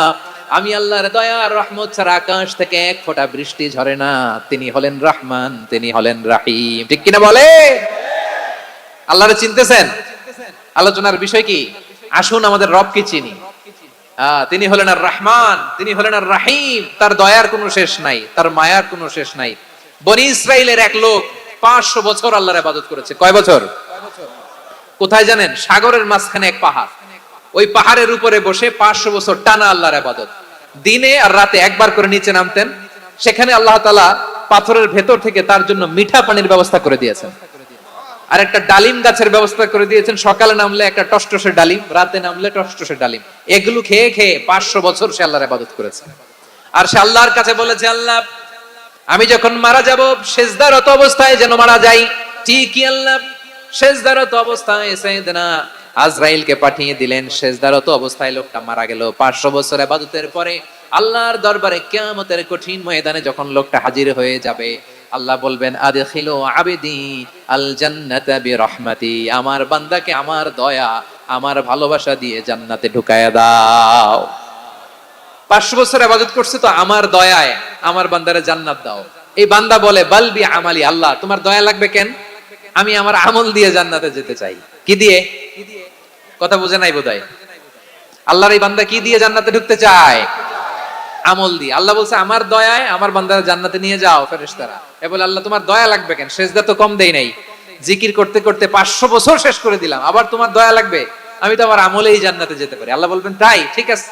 আমি আল্লাহর দয়ার রহমত ছাড়া আকাশ থেকে 1 ফোঁটা বৃষ্টি ঝরে না। তিনি হলেন রহমান, তিনি হলেন রাহিম। ঠিক কিনা বলে? আল্লাহরে চিনতেছেন? আলোচনার বিষয় কি? আসুন আমাদের রবকে চিনি। তিনি হলেন আর রহমান, তিনি হলেন আর রাহিম। তার দয়ার কোনো শেষ নাই, তার মায়ার কোনো শেষ নাই। বনি ইসরাইলের এক লোক 500 বছর আল্লাহর ইবাদত করেছে। কয় বছর? কোথায় জানেন? সাগরের মাঝখানে এক পাহাড়, ওই পাহাড়ের উপরে বসে 500 বছর টানা আল্লাহর ইবাদত। দিনে আর রাতে একবার করে নিচে নামতেন। সেখানে আল্লাহ তাআলা পাথরের ভেতর থেকে তার জন্য মিঠা পানির ব্যবস্থা করে দিয়েছেন, আর একটা ডালিম গাছের ব্যবস্থা করে দিয়েছেন। সকালে নামলে একটা টসটসে ডালিম, রাতে নামলে টসটসে ডালিম। এগুলো খেয়ে খেয়ে 500 বছর সে আল্লাহর ইবাদত করেছে। আর সে আল্লাহর কাছে বলেছে, আল্লাহ আমি যখন মারা যাব সেজদারত অবস্থায় যেন মারা যাই। ঠিকই আল্লাহ সেজদারত অবস্থায় সাইয়েদনা আজরাইলকে পাঠিয়ে দিলেন। সেজদারত অবস্থায় লোকটা মারা গেল। 500 বছর ইবাদতের পরে আল্লাহর দরবারে কিয়ামতের কঠিন ময়দানে যখন লোকটা হাজির হয়ে যাবে, আল্লাহ বলবেন আদখিলু আবদি আল জান্নাতা বিরহমাতি, আমার বান্দাকে আমার দয়া, আমার ভালোবাসা দিয়ে জান্নাতে ঢুকায়া দাও। 500 বছর ইবাদত করছে তো আমার দয়ায় আমার বান্দারে জান্নাত দাও। এই বান্দা বলে বালবি আমালি, আল্লাহ তোমার দয়া লাগবে কেন? আমি আমার আমল দিয়ে জান্নাতে যেতে চাই। কি দিয়ে? কথা বুঝে নাই বোধহয়। আল্লাহর এই বান্দা কি দিয়ে জান্নাতে ঢুকতে চায়? আমল দিয়ে। আল্লাহ বলছে আমার দয়ায় আমার বান্দারা জান্নাতে নিয়ে যাও। ফেরেশতারা এ বলে আল্লাহ তোমার দয়া লাগবে কেন? সেজদা তো কম দেই নাই, জিকির করতে করতে 500 বছর শেষ করে দিলাম, আবার তোমার দয়া লাগবে? আমি তো আমার আমলেই জান্নাতে যেতে পারি। আল্লাহ বলবেন তাই, ঠিক আছে,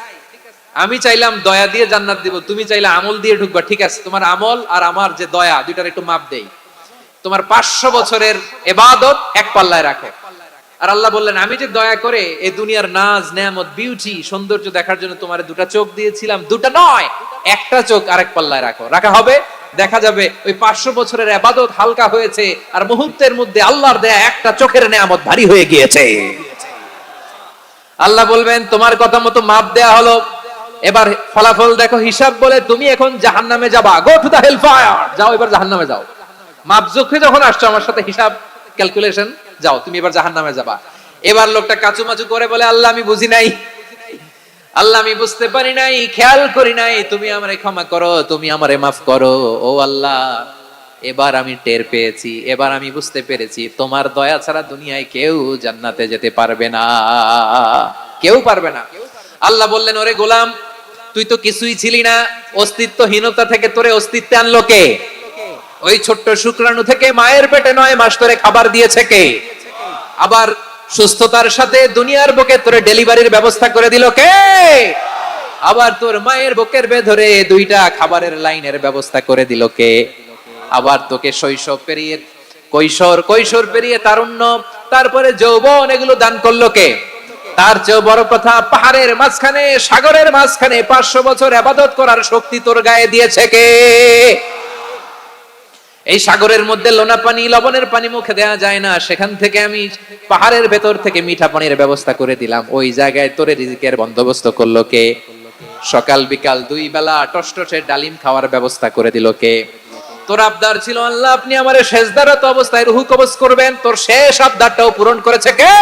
আমি চাইলাম দয়া দিয়ে জান্নাত দিব, তুমি চাইলে আমল দিয়ে ঢুকবা, ঠিক আছে, তোমার আমল আর আমার যে দয়া দুইটার একটু মাপ দেই। তোমার 500 বছরের ইবাদত এক পাল্লায় রাখো। আর আল্লাহ বললেন আমি যে দয়া করে এই দুনিয়ার নাজ নেয়ামত বিউটি সৌন্দর্য দেখার জন্য তোমার দুটা চোখ দিয়েছিলাম, দুটা নয় একটা চোখ আরেক পাল্লায় রাখো। রাখা হবে, দেখা যাবে ওই 500 বছরের ইবাদত হালকা হয়েছে আর মুহূর্তের মধ্যে আল্লাহর দেয়া একটা চোখের নেয়ামত ভারী হয়ে গিয়েছে। আল্লাহ বলবেন তোমার কথা মতো মাপ দেয়া হলো, এবার ফলাফল দেখো, হিসাব বলে তুমি এখন জাহান্নামে যাবা। Go to the hell fire, যাও এবার জাহান্নামে যাও। মাপ জোখে যখন আসছো আমার সাথে হিসাব ক্যালকুলেশন, যাও তুমি এবার জাহান্নামে যাবা। এবার লোকটা কাচুমাচু করে বলে আল্লাহ আমি বুঝি নাই, আল্লাহ আমি বুঝতে পারি নাই, খেয়াল করি নাই, তুমি আমারে ক্ষমা করো, তুমি আমারে মাফ করো। ও আল্লাহ এবার আমি টের পেয়েছি, এবার আমি বুঝতে পেরেছি তোমার দয়া ছাড়া দুনিয়ায় কেউ জান্নাতে যেতে পারবে না, কেউ পারবে না। আল্লাহ বললেন ওরে গোলাম তুই তো কিছুই ছিলি না, অস্তিত্বহীনতা থেকে তোরে অস্তিত্বে আনলো কে? ওই ছোট্ট শুক্রাণু থেকে মায়ের পেটে 9 মাস ধরে খাবার দিয়েছে কে? আবার সুস্থতার সাথে দুনিয়ার বুকে তোরে ডেলিভারির ব্যবস্থা করে দিল কে? আবার তোর মায়ের বুকের ভেতরে 2টা খাবারের লাইনের ব্যবস্থা করে দিল কে? আবার তোকে শৈশব পেরিয়ে কৈশোর পেরিয়ে তারুণ্য, তারপরে যৌবন, এগুলো দান করলো কে? তার চেয়েও বড় কথা, পাহাড়ের মাঝখানে সাগরের মাঝখানে 500 বছর ইবাদত করার শক্তি তোর গায়ে দিয়েছে কে? এই সাগরের মধ্যে লোনা পানি, লবণের পানি মুখে দেয়া যায় না, সেখান থেকে আমি পাহাড়ের ভেতর থেকে মিঠা পানির ব্যবস্থা করে দিলাম। ওই জায়গায় তোরে রিজিকের বন্দোবস্ত করলো কে? সকাল বিকাল 2 বেলা টসটসে ডালিম খাওয়ার ব্যবস্থা করে দিল কে? তোর আবদার ছিল আল্লাহ আপনি আমারে সেজদারত অবস্থায় রুহু কবজ করবেন, তোর শেষ আবদারটাও পূরণ করেছে কে?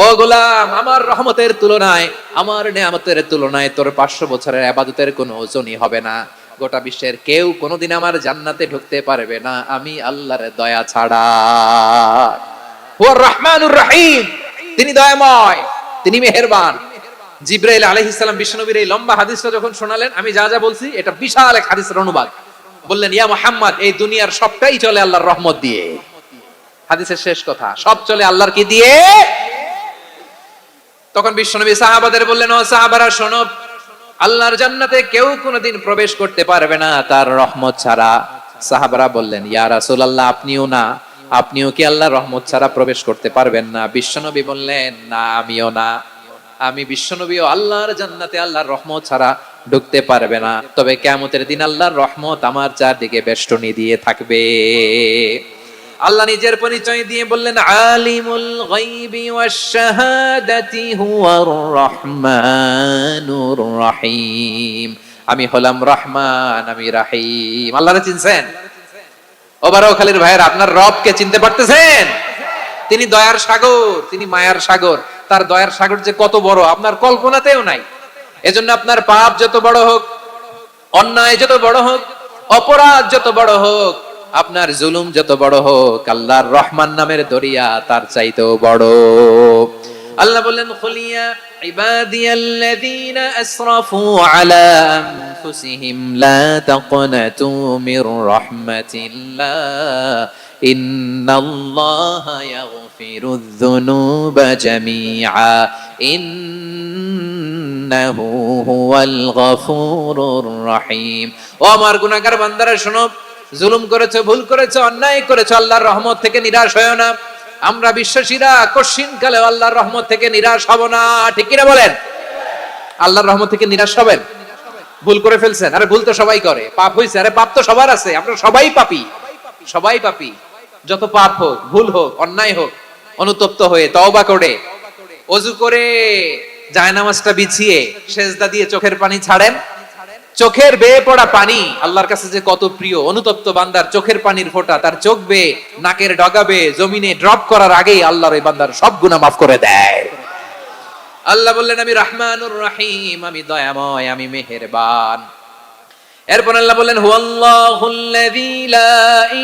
ও গোলাম আমার রহমতের তুলনায়, আমার নেয়ামতের তুলনায় তোর 500 বছরের ইবাদতের কোনো ওজনই হবে না। গোটা বিশ্বের কেউ কোনোদিন আমার জান্নাতে ঢুকতে পারবে না আমি আল্লাহর দয়া ছাড়া। হুয়ার রহমানুর রহিম, তিনি দয়াময়, তিনি মেহেরবান। জিবরাইল আলাইহিস সালাম বিশ্বনবীর এই লম্বা হাদিসটা যখন শোনালেন, আমি যা যা বলছি এটা বিশাল এক হাদিসের অনুবাদ। বললেন ইয়া মুহাম্মদ এই দুনিয়ার সবটাই চলে আল্লাহর রহমত দিয়ে। হাদিসের শেষ কথা, সব চলে আল্লাহর কি দিয়ে? তখন বিশ্বনবী সাহাবাদের বললেন ও সাহাবারা শোনো, আল্লাহর জান্নাতে কেউ কোনোদিন প্রবেশ করতে পারবে না তার রহমত ছাড়া। সাহাবারা বললেন ইয়া রাসূলুল্লাহ আপনিও না, আপনিও কি আল্লাহর রহমত ছাড়া প্রবেশ করতে পারবেন না? বিশ্বনবী বললেন না আমিও না, আমি বিশ্বনবীও আল্লাহর জান্নাতে আল্লাহর রহমত ছাড়া ঢুকতে পারবে না, তবে কিয়ামতের দিন আল্লাহর রহমত আমার চারদিকে বেষ্টনী দিয়ে থাকবে। আল্লাহ নিজের পরিচয় দিয়ে বললেন আলিমুল গায়বি ওয়াশ শাহাদাতি হুয়ার রহমানুর রহিম, আমি হলাম রহমান, আমি রহিম। আল্লাহরে চিনছেন? ও বারোখালীর ভাইয়েরা আপনার রবকে চিনতে পারতেছেন? তিনি দয়ার সাগর, তিনি মায়ার সাগর। তার দয়ার সাগর যে কত বড় আপনার কল্পনাতেও নাই। এজন্য আপনার পাপ যত বড় হোক, অন্যায় যত বড় হোক, অপরাধ যত বড় হোক, আপনার জুলুম যত বড় হোক, আল্লাহর রহমান নামের দরিয়া তার চাইতেও বড়। আল্লাহ বললেন কুল ইয়া ইবাদিয়াল্লাযীনা আসরাফু আলা আনফুসিহিম লা তাকনাতু মির রাহমাতিল্লাহ ইন্নাল্লাহা ইয়াগফিরুয যুনুবা জামিআ ইন্নাহু হুয়াল গফুরুর রহিম। ও আমার গুনাহগার বান্দারা শোনো, জুলুম করেছো, ভুল করেছো, অন্যায় করেছো, আল্লাহর রহমত থেকে নিরাশ হয়ো না। আমরা বিশ্বাসীরা কশিনকালে আল্লাহর রহমত থেকে নিরাশ হব না, ঠিক কিনা বলেন? আল্লাহর রহমত থেকে নিরাশ হবেন? ভুল করে ফেলছেন, আরে ভুল তো সবাই করে, পাপ হইছে, আরে পাপ তো সবার আছে, আমরা সবাই পাপী, সবাই পাপী। যত পাপ হোক, ভুল হোক, অন্যায় হোক, অনুতপ্ত হয়ে তওবা করে ওযু করে জায়নামাজটা বিছিয়ে সেজদা দিয়ে চোখের পানি ছাড়েন। চোখের বেয়ে পড়া পানি আল্লাহর কাছে যে কত প্রিয়। অনুতপ্ত বান্দার চোখের পানির ফোঁটা তার চোখ বেয়ে, নাকের ডগা বেয়ে জমিনে ড্রপ করার আগেই আল্লাহর এই বান্দার সব গুনাহ মাফ করে দেয়। আল্লাহ বললেন আমি রহমানুর রহিম, আমি দয়াময়, আমি মেহেরবান। এরপর আল্লাহ বললেন হুয়াল্লাহুল্লাযী লা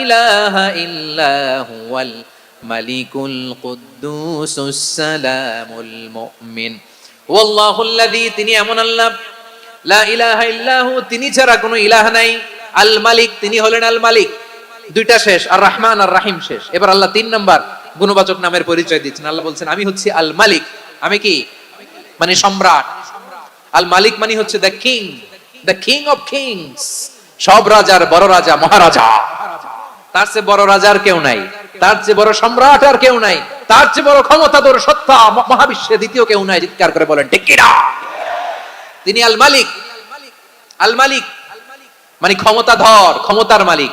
ইলাহা ইল্লা হুয়াল মালিকুল কুদ্দুসুস সালামুল মুমিন। হুয়াল্লাহুল্লাযী, তিনি এমন আল্লাহ, লা ইলাহা ইল্লাহু, তিনি ছাড়া কোনো ইলাহ নাই, আল মালিক, তিনি হলেন আল মালিক। দুইটা শেষ, আর রহমান আর রাহিম শেষ। এবার আল্লাহ 3 নাম্বার গুণবাচক নামের পরিচয় দিচ্ছেন। আল্লাহ বলছেন আমি হচ্ছি আল মালিক, আমি কি মানে সম্রাট। আল মালিক মানে হচ্ছে the king, the king of kings, সব রাজার বড় রাজা, মহারাজা। তার চেয়ে বড় রাজার কেউ নাই, তার চেয়ে বড় সম্রাট আর কেউ নাই, তার চেয়ে বড় ক্ষমতাধর সত্তা মহাবিশ্বে দ্বিতীয় কেউ নাই। চিৎকার করে বলেন ঠিক কিনা? তিনি আল মালিক। আল মালিক মানে ক্ষমতাধর, ক্ষমতার মালিক,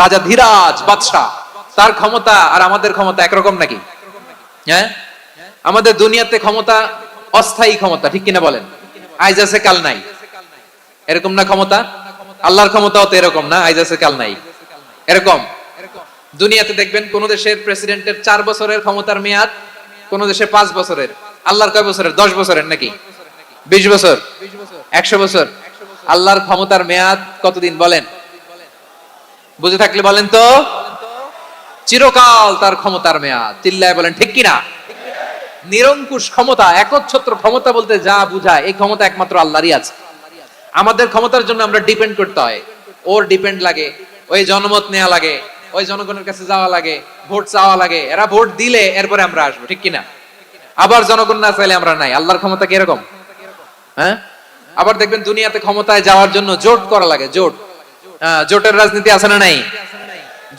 রাজা ধীরাজ বাদশা। তার ক্ষমতা আর আমাদের ক্ষমতা একরকম নাকি? হ্যাঁ, আমাদের দুনিয়াতে ক্ষমতা অস্থায়ী ক্ষমতা, ঠিক কিনা বলেন? আইজ আছে কাল নাই, এরকম না ক্ষমতা? আল্লাহর ক্ষমতাও তো এরকম না, আইজ আছে কাল নাই এরকম। দুনিয়াতে দেখবেন কোন দেশের প্রেসিডেন্টের 4 বছরের ক্ষমতার মেয়াদ, কোন দেশে 5 বছরের। আল্লাহর কয় বছরের? 10 বছরের নাকি 20 বছর, 100 বছর। আল্লাহর ক্ষমতার মেয়াদ কতদিন বলেন? বুঝে থাকলে বলেন তো। চিরকাল তার ক্ষমতার মেয়াদ। চিল্লায় বলেন ঠিক কিনা? নিরঙ্কুশ ক্ষমতা, একচ্ছত্র ক্ষমতা বলতে যা বুঝায়, এই ক্ষমতা একমাত্র আল্লাহরই আছে। আমাদের ক্ষমতার জন্য আমরা ডিপেন্ড করতে হয়, ওর ডিপেন্ড লাগে, ওই জনমত নেওয়া লাগে, ওই জনগণের কাছে যাওয়া লাগে, ভোট চাওয়া লাগে, এরা ভোট দিলে এরপরে আমরা আসবো, ঠিক কিনা? আবার জনগণ না চাইলে আমরা নাই। আল্লাহর ক্ষমতা কি এরকম? হ্যাঁ, আবার দেখবেন দুনিয়াতে ক্ষমতায় যাওয়ার জন্য জোট করা লাগে, জোট। জোটের রাজনীতি আছে না নাই?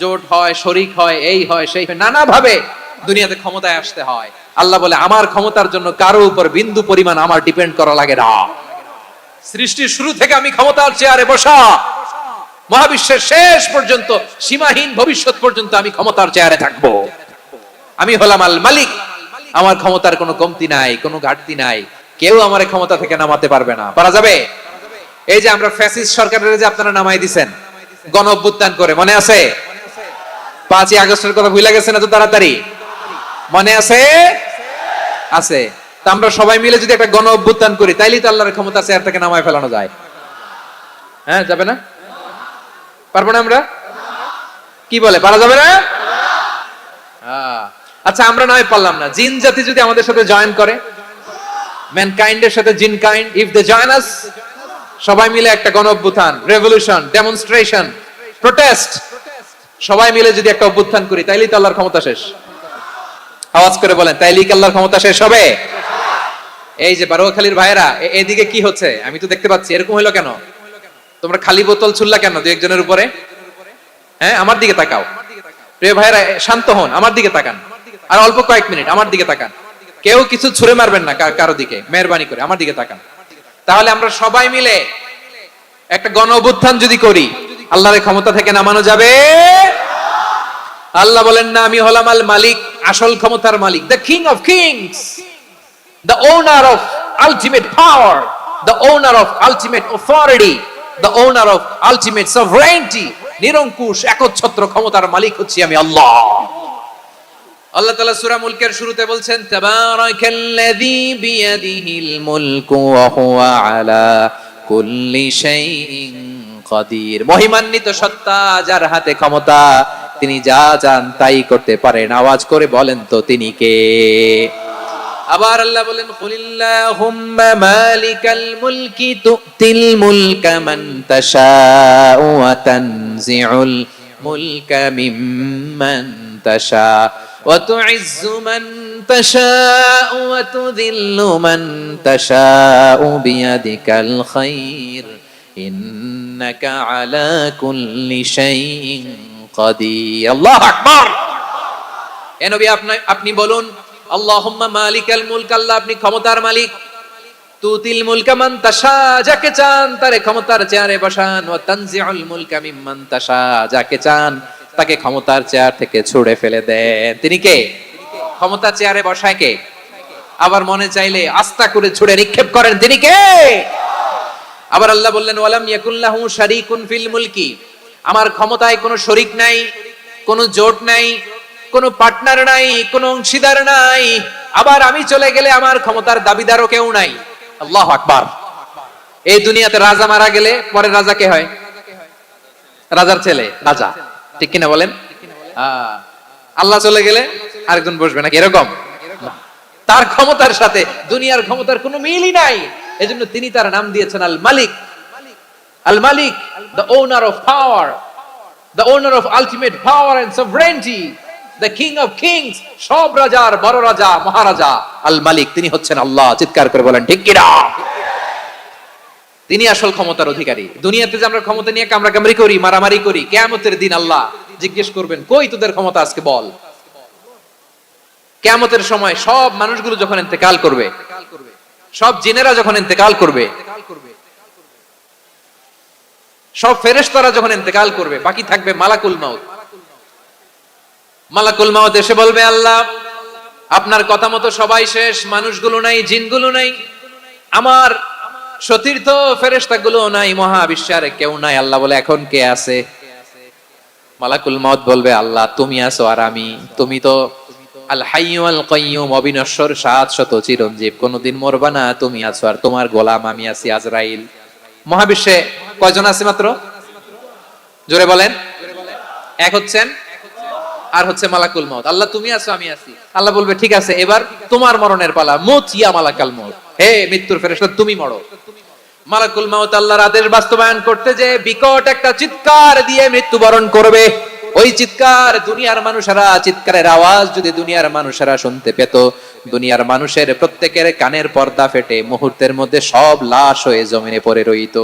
জোট হয়, শরিক হয়, এই হয়, সেই হয়, নানা ভাবে দুনিয়াতে ক্ষমতায় আসতে হয়। আল্লাহ বলে আমার ক্ষমতার জন্য কারো উপর বিন্দু পরিমাণ আমার ডিপেন্ড করা লাগে না। সৃষ্টির শুরু থেকে আমি ক্ষমতার চেয়ারে বসা, মহাবিশ্বের শেষ পর্যন্ত, সীমাহীন ভবিষ্যৎ পর্যন্ত আমি ক্ষমতার চেয়ারে থাকবো। আমি হলাম আল মালিক, আমার ক্ষমতার কোনো কমতি নাই, কোনো ঘাটতি নাই। কেউ আমার ক্ষমতা থেকে নামাতে পারবে না। পারা যাবে? এই যে আমরা ফ্যাসিস্ট সরকারের যে আপনারা নামাই দিছেন গণ অভ্যুত্থান করে, মনে আছে? 5ই আগস্টের কথা ভুলে গেছেন এত তাড়াতাড়ি? মনে আছে? আছে। তা আমরা সবাই মিলে যদি একটা গণ অভ্যুত্থান করি, তাইলেই তো আল্লাহর ক্ষমতা চেয়ার থেকে নামায় ফেলানো যায়। হ্যাঁ, যাবে না? পারবো না আমরা? কি বলে, পারা যাবে না? আচ্ছা, আমরা নয় পারলাম না, জিন জাতি যদি আমাদের সাথে জয়েন করে, ম্যানকাইন্ডের সাথে জিন kind, if they join us, সবাই মিলে একটা গণ অভ্যুত্থান, রেভলিউশন, ডেমনস্ট্রেশন, প্রোটেস্ট, সবাই মিলে যদি একটা অভ্যুত্থান করি, তাইলেই তো আল্লাহর ক্ষমতা শেষ। আওয়াজ করে বলেন, তাইলেই কি আল্লাহর ক্ষমতা শেষ হবে? এই যে বারোয়াখালীর ভাইয়েরা, এদিকে কি হচ্ছে আমি তো দেখতে পাচ্ছি, এরকম হলো কেন? তোমরা খালি বোতল ছুড়লা কেন দু একজনের উপরে? হ্যাঁ, আমার দিকে তাকাও। প্রিয় ভাইয়েরা, শান্ত হন, আমার দিকে তাকান, আর অল্প কয়েক মিনিট আমার দিকে তাকান। কেউ কিছু ছুঁড়ে মারবেন না কারো দিকে, মেহরবানি করে আমার দিকে তাকান। তাহলে আমরা সবাই মিলে একটা গণ অভ্যুত্থান যদি করি, আল্লাহর ক্ষমতা থেকে নামানো যাবে? আল্লাহ বলেন না, আমি হলাম আল মালিক, আসল ক্ষমতার মালিক, the king of kings, the owner of ultimate power, the owner of ultimate authority, the owner of ultimate sovereignty. নিরঙ্কুশ একচ্ছত্র ক্ষমতার মালিক হচ্ছি আমি আল্লাহ। আল্লাহ তাআলা সূরা মুলকের শুরুতে বলছেন, তাবারাকাল্লাযী বিয়াদিহিল মুলকু ওয়া হুয়া আলা কুল্লি শাইইন কাদির। মহিমান্বিত সত্তা, যার হাতে ক্ষমতা, তিনি যা চান তাই করতে পারেন। আওয়াজ করে বলেন তো তিনি কে? আবার আল্লাহ বলেন কুলিল্লাহুম্মা মালিকাল মুলকি তুতিল মুলকা মান তাশাউ ওয়া তানজিউল মুলকা মিম্মান তাশা ওয়া তুইজ্জু মান তাশাউ ওয়া তুযিল্লু মান তাশাউ বিয়াদিকাল খায়র ইন্নাকা আলা কুল্লি শাইইন কাদির। আল্লাহু আকবার। এ নবী আপনি বলুন আল্লাহুম্মা মালিকাল মুলক, আল্লাহ আপনি ক্ষমতার মালিক, তুতিল মুলকা মান তাশা, যাকে চান তারে ক্ষমতার চেয়ারে বসান, ওয়া তানজিউল মুলকা মিম্মান তাশা, যাকে চান তাকে ক্ষমতার চেয়ার থেকে ছুড়ে ফেলে দেন। তিনি কে? ক্ষমতার চেয়ারে বসায় কে? আবার মনে চাইলে আস্তা করে ছুড়ে নিক্ষেপ করেন, তিনি কে? আবার আল্লাহ বললেন ওয়ালাম ইয়াকুল্লাহু শারীকুন ফিল মুলকি, আমার ক্ষমতায় কোনো শরীক নাই, কোনো জোট নাই, কোনো পার্টনার নাই, কোনো অংশীদার নাই। আবার আমি চলে গেলে আমার ক্ষমতার দাবিদারও কেউ নাই। আল্লাহু আকবার। এই দুনিয়াতে রাজা মারা গেলে পরে রাজা কে হয়? রাজার ছেলে রাজা, ঠিক কিনা বলেন? আল্লাহ চলে গেলে আরেকজন বসবে নাকি এরকম? তার ক্ষমতার সাথে দুনিয়ার ক্ষমতার কোনো মিলই নাই। এজন্য তিনি তার নাম দিয়েছেন আল মালিক। আল মালিক, the owner of power, the owner of ultimate power and sovereignty, the king of kings, সব রাজার বড় রাজা, মহারাজা আল মালিক, তিনি হচ্ছেন আল্লাহ। চিৎকার করে বলেন ঠিক কিনা? তিনি আসল ক্ষমতার অধিকারী। দুনিয়াতে যে আমরা ক্ষমতা নিয়ে কামড়াকামড়ি করি, মারামারি করি, কিয়ামতের দিন আল্লাহ জিজ্ঞেস করবেন কই তোদের ক্ষমতা আজকে বল। কিয়ামতের সময় সব মানুষগুলো যখন ইন্তেকাল করবে, সব জিনেরা যখন ইন্তেকাল করবে, সব ফেরেশতারা যখন ইন্তেকাল করবে, বাকি থাকবে মালাকুল মাউত। মালাকুল মাউত এসে বলবে আল্লাহ আপনার কথা মতো সবাই শেষ, মানুষগুলো নাই, জিনগুলো নাই, আমার সতীর্থ ফেরেশতাগুলো নাই, মহাবিশ্বের কেউ নাই। আল্লাহ বলে এখন কে আছে? মালাকুল মাউত বলবে আল্লাহ তুমি আছো আর আমি। তুমি তো আল হাইয়্যু আল কাইয়্যুম, অবিনশ্বর, শাশ্বত, চিরঞ্জীব, কোনদিন মরবা না, তুমি আছো আর তোমার গোলাম আমি আছি আজরাইল। মহাবিশ্বে কয়জন আছে মাত্র? জোরে বলেন। এক হচ্ছেন আর হচ্ছে মালাকুল মাউত। আল্লাহ তুমি আছো আমি আছি। আল্লাহ বলবে ঠিক আছে এবার তোমার মরণের পালা, মুত ইয়া মালাকাল মাউত, হে মৃত্যুর ফেরেশতা তুমি মরো। মালাকুল মাউত আল্লাহর আদেশ বাস্তবায়ন করতে যে বিকট একটা চিৎকার দিয়ে মৃত্যুবরণ করবে। ওই চিৎকার দুনিয়ার মানুষেরা, চিৎকারের আওয়াজ যদি দুনিয়ার মানুষেরা শুনতে পেত, দুনিয়ার মানুষের প্রত্যেকের কানের পর্দা ফেটে মুহূর্তের মধ্যে সব লাশ হয়ে জমিনে পড়ে রইত।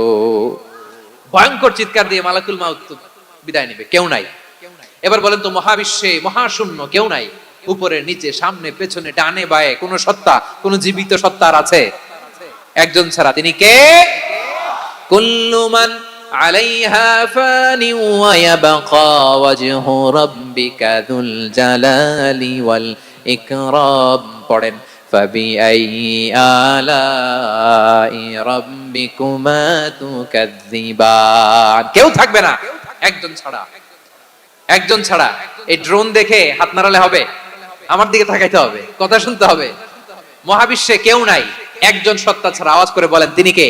ভয়ঙ্কর চিৎকার দিয়ে মালাকুল মাউত বিদায় নেবে, কেউ নাই। এবার বলেন তো মহাবিশ্বে মহাশূন্য কেউ নাই, উপরে নিচে সামনে পেছনে ডানে বায়ে কোন সত্তা, কোন জীবিত সত্তার আছে? একজন ছাড়া, তিনি কে? কুল্লু মান আলাইহা ফানি ওয়া ইয়াবকা ওয়াজহু রাব্বিকা যুল জালালি ওয়াল ইকরাম। পড়েন ফাবিআইয়ি আলাই রাব্বিকুমা তুকাজ্জিবান। কেউ থাকবে না একজন ছাড়া, একজন ছাড়া। এই ড্রোন দেখে হাত নাড়ালে হবে? আমার দিকে তাকাইতে হবে, কথা শুনতে হবে। মহাবিশ্বে কেউ নাই, একজন সত্তা ছাড়া। আওয়াজ করে বলেন তিনি কে?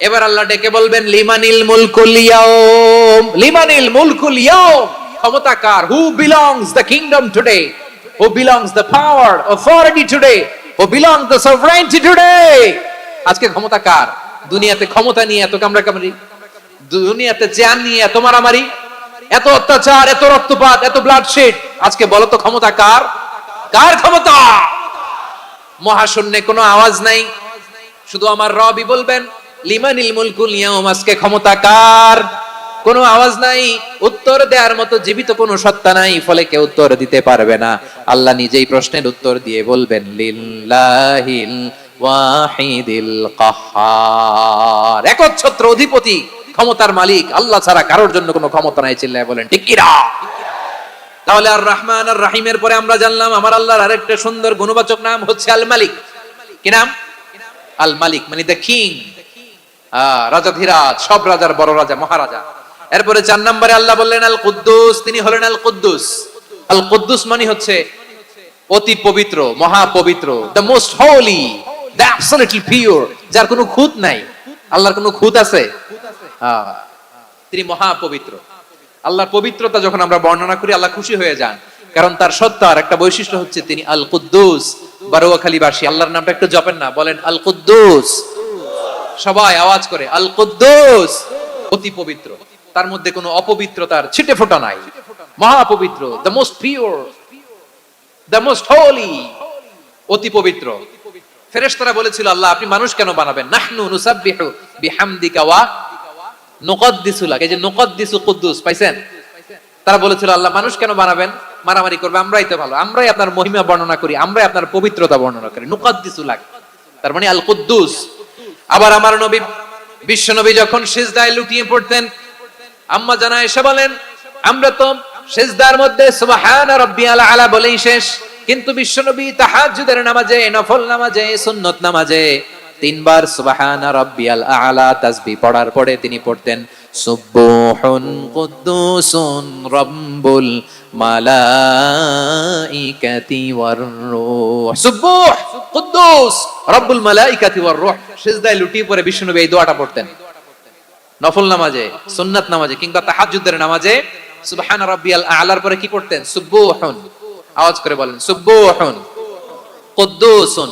এবার আল্লাহ ডেকে বলবেন লিমানিল মুলকুল ইয়াউম, লিমানিল মুলকুল ইয়াউম, ক্ষমতা কার? Who belongs the kingdom today, who belongs the power authority today, who belongs the sovereignty today. আজকে ক্ষমতা কার? দুনিয়াতে ক্ষমতা নিয়ে এত কামড়াকামড়ি, দুনিয়াতে জান নিয়ে এত মারামারি, এত অত্যাচার, এত রক্তপাত, এত ব্লাডশেড, আজকে বলো তো ক্ষমতা কার? কার ক্ষমতা? মহাশূন্যে কোনো আওয়াজ নাই, শুধু আমার রবই বলবেন লিমানিল মুলকুল ইয়াউম, আজকে ক্ষমতা কার? কোনো আওয়াজ নাই, উত্তর দেওয়ার মতো জীবিত কোনো সত্তা নাই, ফলে কেউ উত্তর দিতে পারবে না। আল্লাহ নিজেই প্রশ্নের উত্তর দিয়ে বলবেন লিল্লাহিল ওয়াহিদিল কাহ্হার, একচ্ছত্র অধিপতি, ক্ষমতার মালিক আল্লাহ ছাড়া কারোর জন্য কোনো ক্ষমতা নাই। চিল্লায় বলেন ঠিক কি না? তাহলে আর রহমান আর রাহিমের পরে আমরা জানলাম আমার আল্লাহর আরেকটা সুন্দর গুণবাচক নাম হচ্ছে আল মালিক। কি নাম? আল মালিক মানে দ্য কিং, রাজাধিরাজ, সব রাজার বড় রাজা, মহারাজা। এরপরে 4 নম্বরে আল্লাহ বললেন আল কুদ্দুস, তিনি হলেন আল কুদ্দুস। আল কুদ্দুস মানে হচ্ছে অতি পবিত্র, মহা পবিত্র, the most Holi, the absolutely pure, যার কোনো খুঁত নাই। আল্লাহর কোনো খুঁত আছে? তিনি মহা পবিত্র। আল্লাহর পবিত্রতা যখন আমরা বর্ণনা করি আল্লাহ খুশি হয়ে যান, কারণ তার সত্তার একটা বৈশিষ্ট্য হচ্ছে তিনি আল কুদ্দুস, বারোয়াখালীবাসী আল্লাহর নামটা একটু জপেন না, বলেন আল কুদ্দুস। সবাই আওয়াজ করে আল কুদ্দুস, অতি পবিত্র, তার মধ্যে কোনো অপবিত্রতার ছিটে ফোঁটা নাই, মহাপবিত্র, the most pure, the most holy, অতি পবিত্র। ফেরেশতারা বলেছিল আল্লাহ আপনি মানুষ কেন বানাবেন? নাহনু নুসাব্বিহু বিহামদিকা ওয়া নুকদ্দিসু লাক। এই যে নুকদ্দিসু কুদ্দুস পাইছেন? তারা বলেছিল আল্লাহ মানুষ কেন বানাবেন, মারামারি করবে, আমরাই তো ভালো, আমরাই আপনার মহিমা বর্ণনা করি, আমরাই আপনার পবিত্রতা বর্ণনা করি। নুকদ্দিসু লাক তার মানে আল কুদ্দুস। আবার আমার নবী বিশ্ব নবী যখন সিজদায় লুটিয়ে পড়তেন, আম্মা জানা এসে বলেন আমরা তো সিজদার মধ্যে সুবহান রাব্বিয়াল আলা বলেই শেষ, কিন্তু বিশ্ব নবী তাহাজ্জুদের নামাজে, নফল নামাজে, সুন্নত নামাজে তিনবার সুবহান রাব্বিয়াল আলা তাসবিহ পড়ার পরে তিনি পড়তেন সুবহুন কুদ্দুসুন রাব্বুল মালাইকাতি ওয়ার রূহ। সুবহ কুদ্দুস রাব্বুল মালাইকাতি ওয়ার রূহ। সিজদায় লুটিয়ে পড়ে বিশ্বনবী এই দোয়াটা পড়তেন নফল নামাজে, সুন্নাত নামাজে কিংবা তাহাজ্জুদের নামাজে। সুবহান রাব্বিয়াল আলার পরে কি পড়তেন? সুবহুন, আওয়াজ করে বলেন সুবহুন কুদ্দুসুন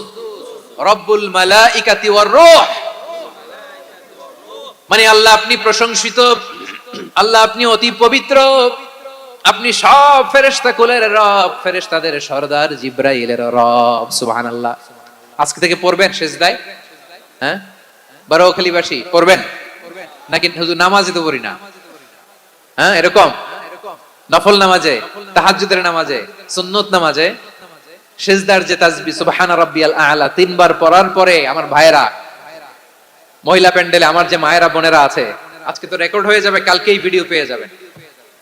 রাব্বুল মালাইকাতি ওয়ার রূহ। মানে আল্লাহ আপনি প্রশংসিত, আল্লাহ আপনি অতি পবিত্র, আপনি সব ফেরেশতা কুলের রব, ফেরেশতাদের সরদার জিবরাইলের রব। সুবহানাল্লাহ। আজকে থেকে পড়বেন সিজদায়? হ্যাঁ, বারোয়াখালীবাসী পড়বেন নাকি হুজুর নামাজে তো পড়ি না? হ্যাঁ, এরকম নফল নামাজে, তাহাজ্জুদের নামাজে, সুন্নত নামাজে সিজদার যে তাসবিহ সুবহান রাব্বিয়াল আলা তিনবার পড়ার পরে আমার ভাইয়েরা, মহিলা প্যান্ডেলে আমার যে মায়েরা বোনেরা আছে, আজকে তো রেকর্ড হয়ে যাবে, কালকেই ভিডিও পেয়ে যাবেন।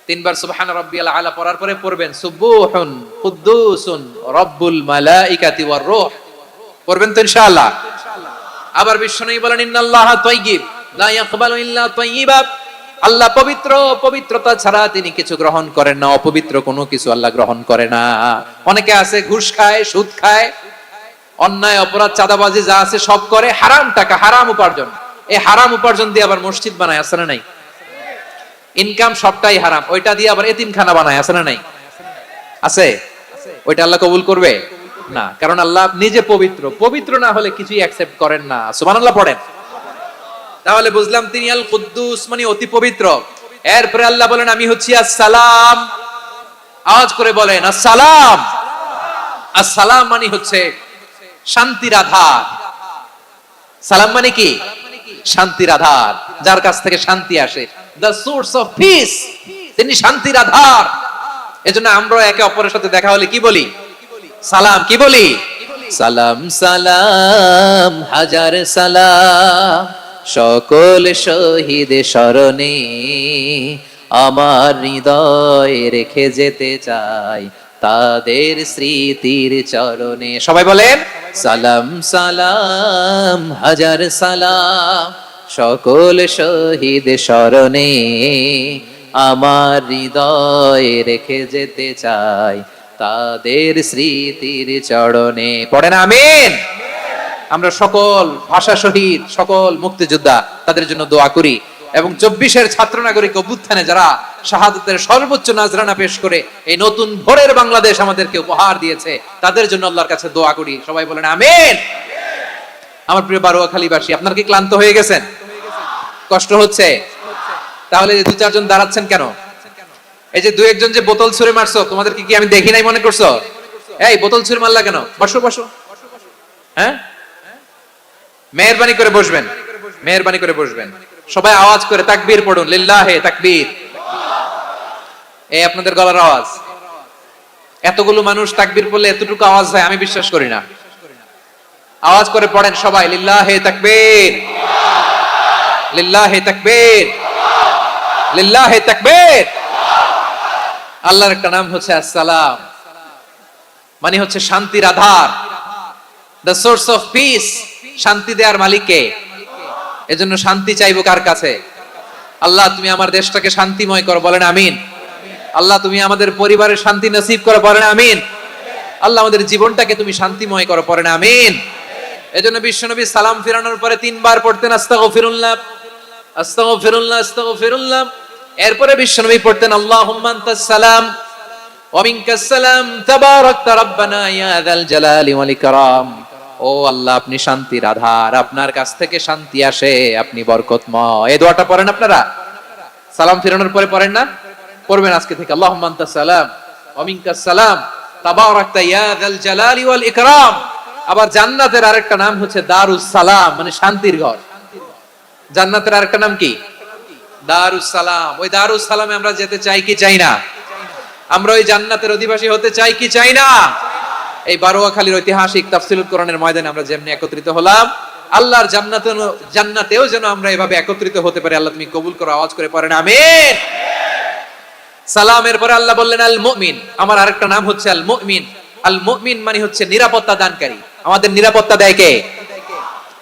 তিনবার সুবহান রাব্বিয়াল আলা পড়ার পরে পড়বেন সুবহুন কুদ্দুসুন রাব্বুল মালাইকাতি ওয়ার রূহ। পড়বেন তো ইনশাআল্লাহ? আবার বিশ্বনবী বলেন ইন্নাল্লাহা তাইয়্যিব লা ইয়াকবালু ইল্লা তাইয়্যিবা। আল্লাহ পবিত্র, পবিত্রতা ছাড়া তিনি কিছু গ্রহণ করেন না, অপবিত্র কোনো কিছু আল্লাহ গ্রহণ করে না। অনেকে আছে ঘুষ খায়, সুদ খায়, অন্যায় অপরাধ চাঁদাবাজি যা আছে সব করে, হারাম টাকা, হারাম উপার্জন। এই হারাম উপার্জন দিয়ে আবার মসজিদ বানায়, আছে না নাই? ইনকাম সবটাই হারাম, ওইটা দিয়ে আবার এতিমখানা বানায়, আছে না নাই? আছে। ওইটা আল্লাহ কবুল করবে না, কারণ আল্লাহ নিজে পবিত্র, পবিত্র না হলে কিছুই অ্যাকসেপ্ট করেন না। সুবহানাল্লাহ পড়েন। তাহলে বুঝলাম তিনি আল কুদ্দুস মানে অতি পবিত্র। এরপরে আল্লাহ বলেন আমি হচ্ছি আসসালাম। আওয়াজ করে বলেন আসসালাম। আসসালাম মানে হচ্ছে শান্তির আধার। সালাম মানে কি? শান্তির আধার, যার কাছ থেকে শান্তি আসে, দ্য সোর্স অফ পিস। তিনি শান্তির আধার। এজন্য আমরা একে অপরের সাথে দেখা হলে কি বলি? সালাম। কি বলি? সালাম সালাম হাজার সালাম সকল শহীদ স্মরণে আমার হৃদয় রেখে যেতে চাই তাদের স্মৃতির চরণে। সবাই বলেন সালাম সালাম হাজার সালাম সকল শহীদ স্মরণে আমার হৃদয় রেখে যেতে চাই তাদের স্মৃতির চরণে। পড়েন আমিন। আমরা সকল ভাষা শহীদ, সকল মুক্তিযোদ্ধা তাদের জন্য দোয়া করি, এবং 24-এর ছাত্র নাগরিক অভ্যুত্থানে যারা শাহাদাতের সর্বোচ্চ নাজরানা পেশ করে এই নতুন ভোরের বাংলাদেশ আমাদেরকে উপহার দিয়েছে, তাদের জন্য আল্লাহর কাছে দোয়া করি। সবাই বলেন আমিন। আমার প্রিয় বারোয়াখালীবাসী, আপনারা কি ক্লান্ত হয়ে গেছেন? কষ্ট হচ্ছে? তাহলে দু চারজন দাঁড়াচ্ছেন কেন? এই যে দু একজন যে বোতল ছুঁড়ে মারছো, তোমাদেরকে কি আমি দেখি নাই মনে করছো? এই বোতল ছুঁড়ে মারলা কেন? বসো বসো। হ্যাঁ, মেহেরবানি করে বসবেন, মেহেরবানি করে বসবেন। সবাই আওয়াজ করে তাকবীর পড়ুন, লিল্লাহে তাকবীর। এই আপনাদের গলার আওয়াজ। এতগুলো মানুষ তাকবীর পড়লে এতটুকু আওয়াজ হয় আমি বিশ্বাস করি না। আওয়াজ করে পড়েন সবাই, লিল্লাহে তাকবীর, লিল্লাহে তাকবীর, লিল্লাহে তাকবীর। আল্লাহর একটা নাম হচ্ছে আসসালাম, মানে হচ্ছে শান্তির আধার, দ্য সোর্স অফ পিস। শান্তি দেওয়ার মালিক কে? এজন্য শান্তি চাইবো কার কাছে? আল্লাহ তুমি আমার দেশটাকে শান্তিময় করো, বলেন আমিন। আল্লাহ তুমি আমাদের পরিবারের শান্তি নসিব করো, বলেন আমিন। আল্লাহ আমাদের জীবনটাকে তুমি শান্তিময় করো, পড়েন আমিন। এজন্য বিশ্বনবী সালাম ফিরানোর পরে 3 বার পড়তেন আস্তাগফিরুল্লাহ, আস্তাগফিরুল্লাহ, আস্তাগফিরুল্লাহ। এরপরে বিশ্বনবী পড়তেন আল্লাহুম্মা আনতাস সালাম ওয়া মিনকাস সালাম তাবারাকতা রাব্বানা ইয়া যাল জালালি ওয়াল ইকরাম। ও আল্লাহ, আপনি শান্তির আধার, আপনার কাছ থেকে শান্তি আসে, আপনি বরকতময়। এই দোয়াটা পড়েন আপনারা? সালাম ফিরানোর পরে পড়েন না? পড়বেন আজকে থেকে। আল্লাহুম্মা আনতাস সালাম ওয়া মিনকাস সালাম তাবারাকতা ইয়া যাল জালালি ওয়াল ইকরাম। আবার জান্নাতের আরেকটা নাম হচ্ছে দারুস সালাম, মানে শান্তির ঘর। জান্নাতের আরেকটা নাম কি? দারুস সালাম। ওই দারুস সালামে আমরা যেতে চাই কি চাই না? আমরা ওই জান্নাতের অধিবাসী হতে চাই কি চাই না? এই বারোয়াখালীর ঐতিহাসিক তাফসীরুল কোরআনের ময়দানে আমরা যেমনি একত্রিত হলাম, আল্লাহর জান্নাতেও যেন আমরা এভাবে একত্রিত হতে পারি। আল্লাহ তুমি কবুল করো, আওয়াজ করে পড়েন আমিন। সালামের পরে আল্লাহ বললেন আল মুমিন। আমার আরেকটা নাম হচ্ছে আল মুমিন। আল মুমিন মানে হচ্ছে নিরাপত্তা দানকারী। আমাদের নিরাপত্তা দেয় কে?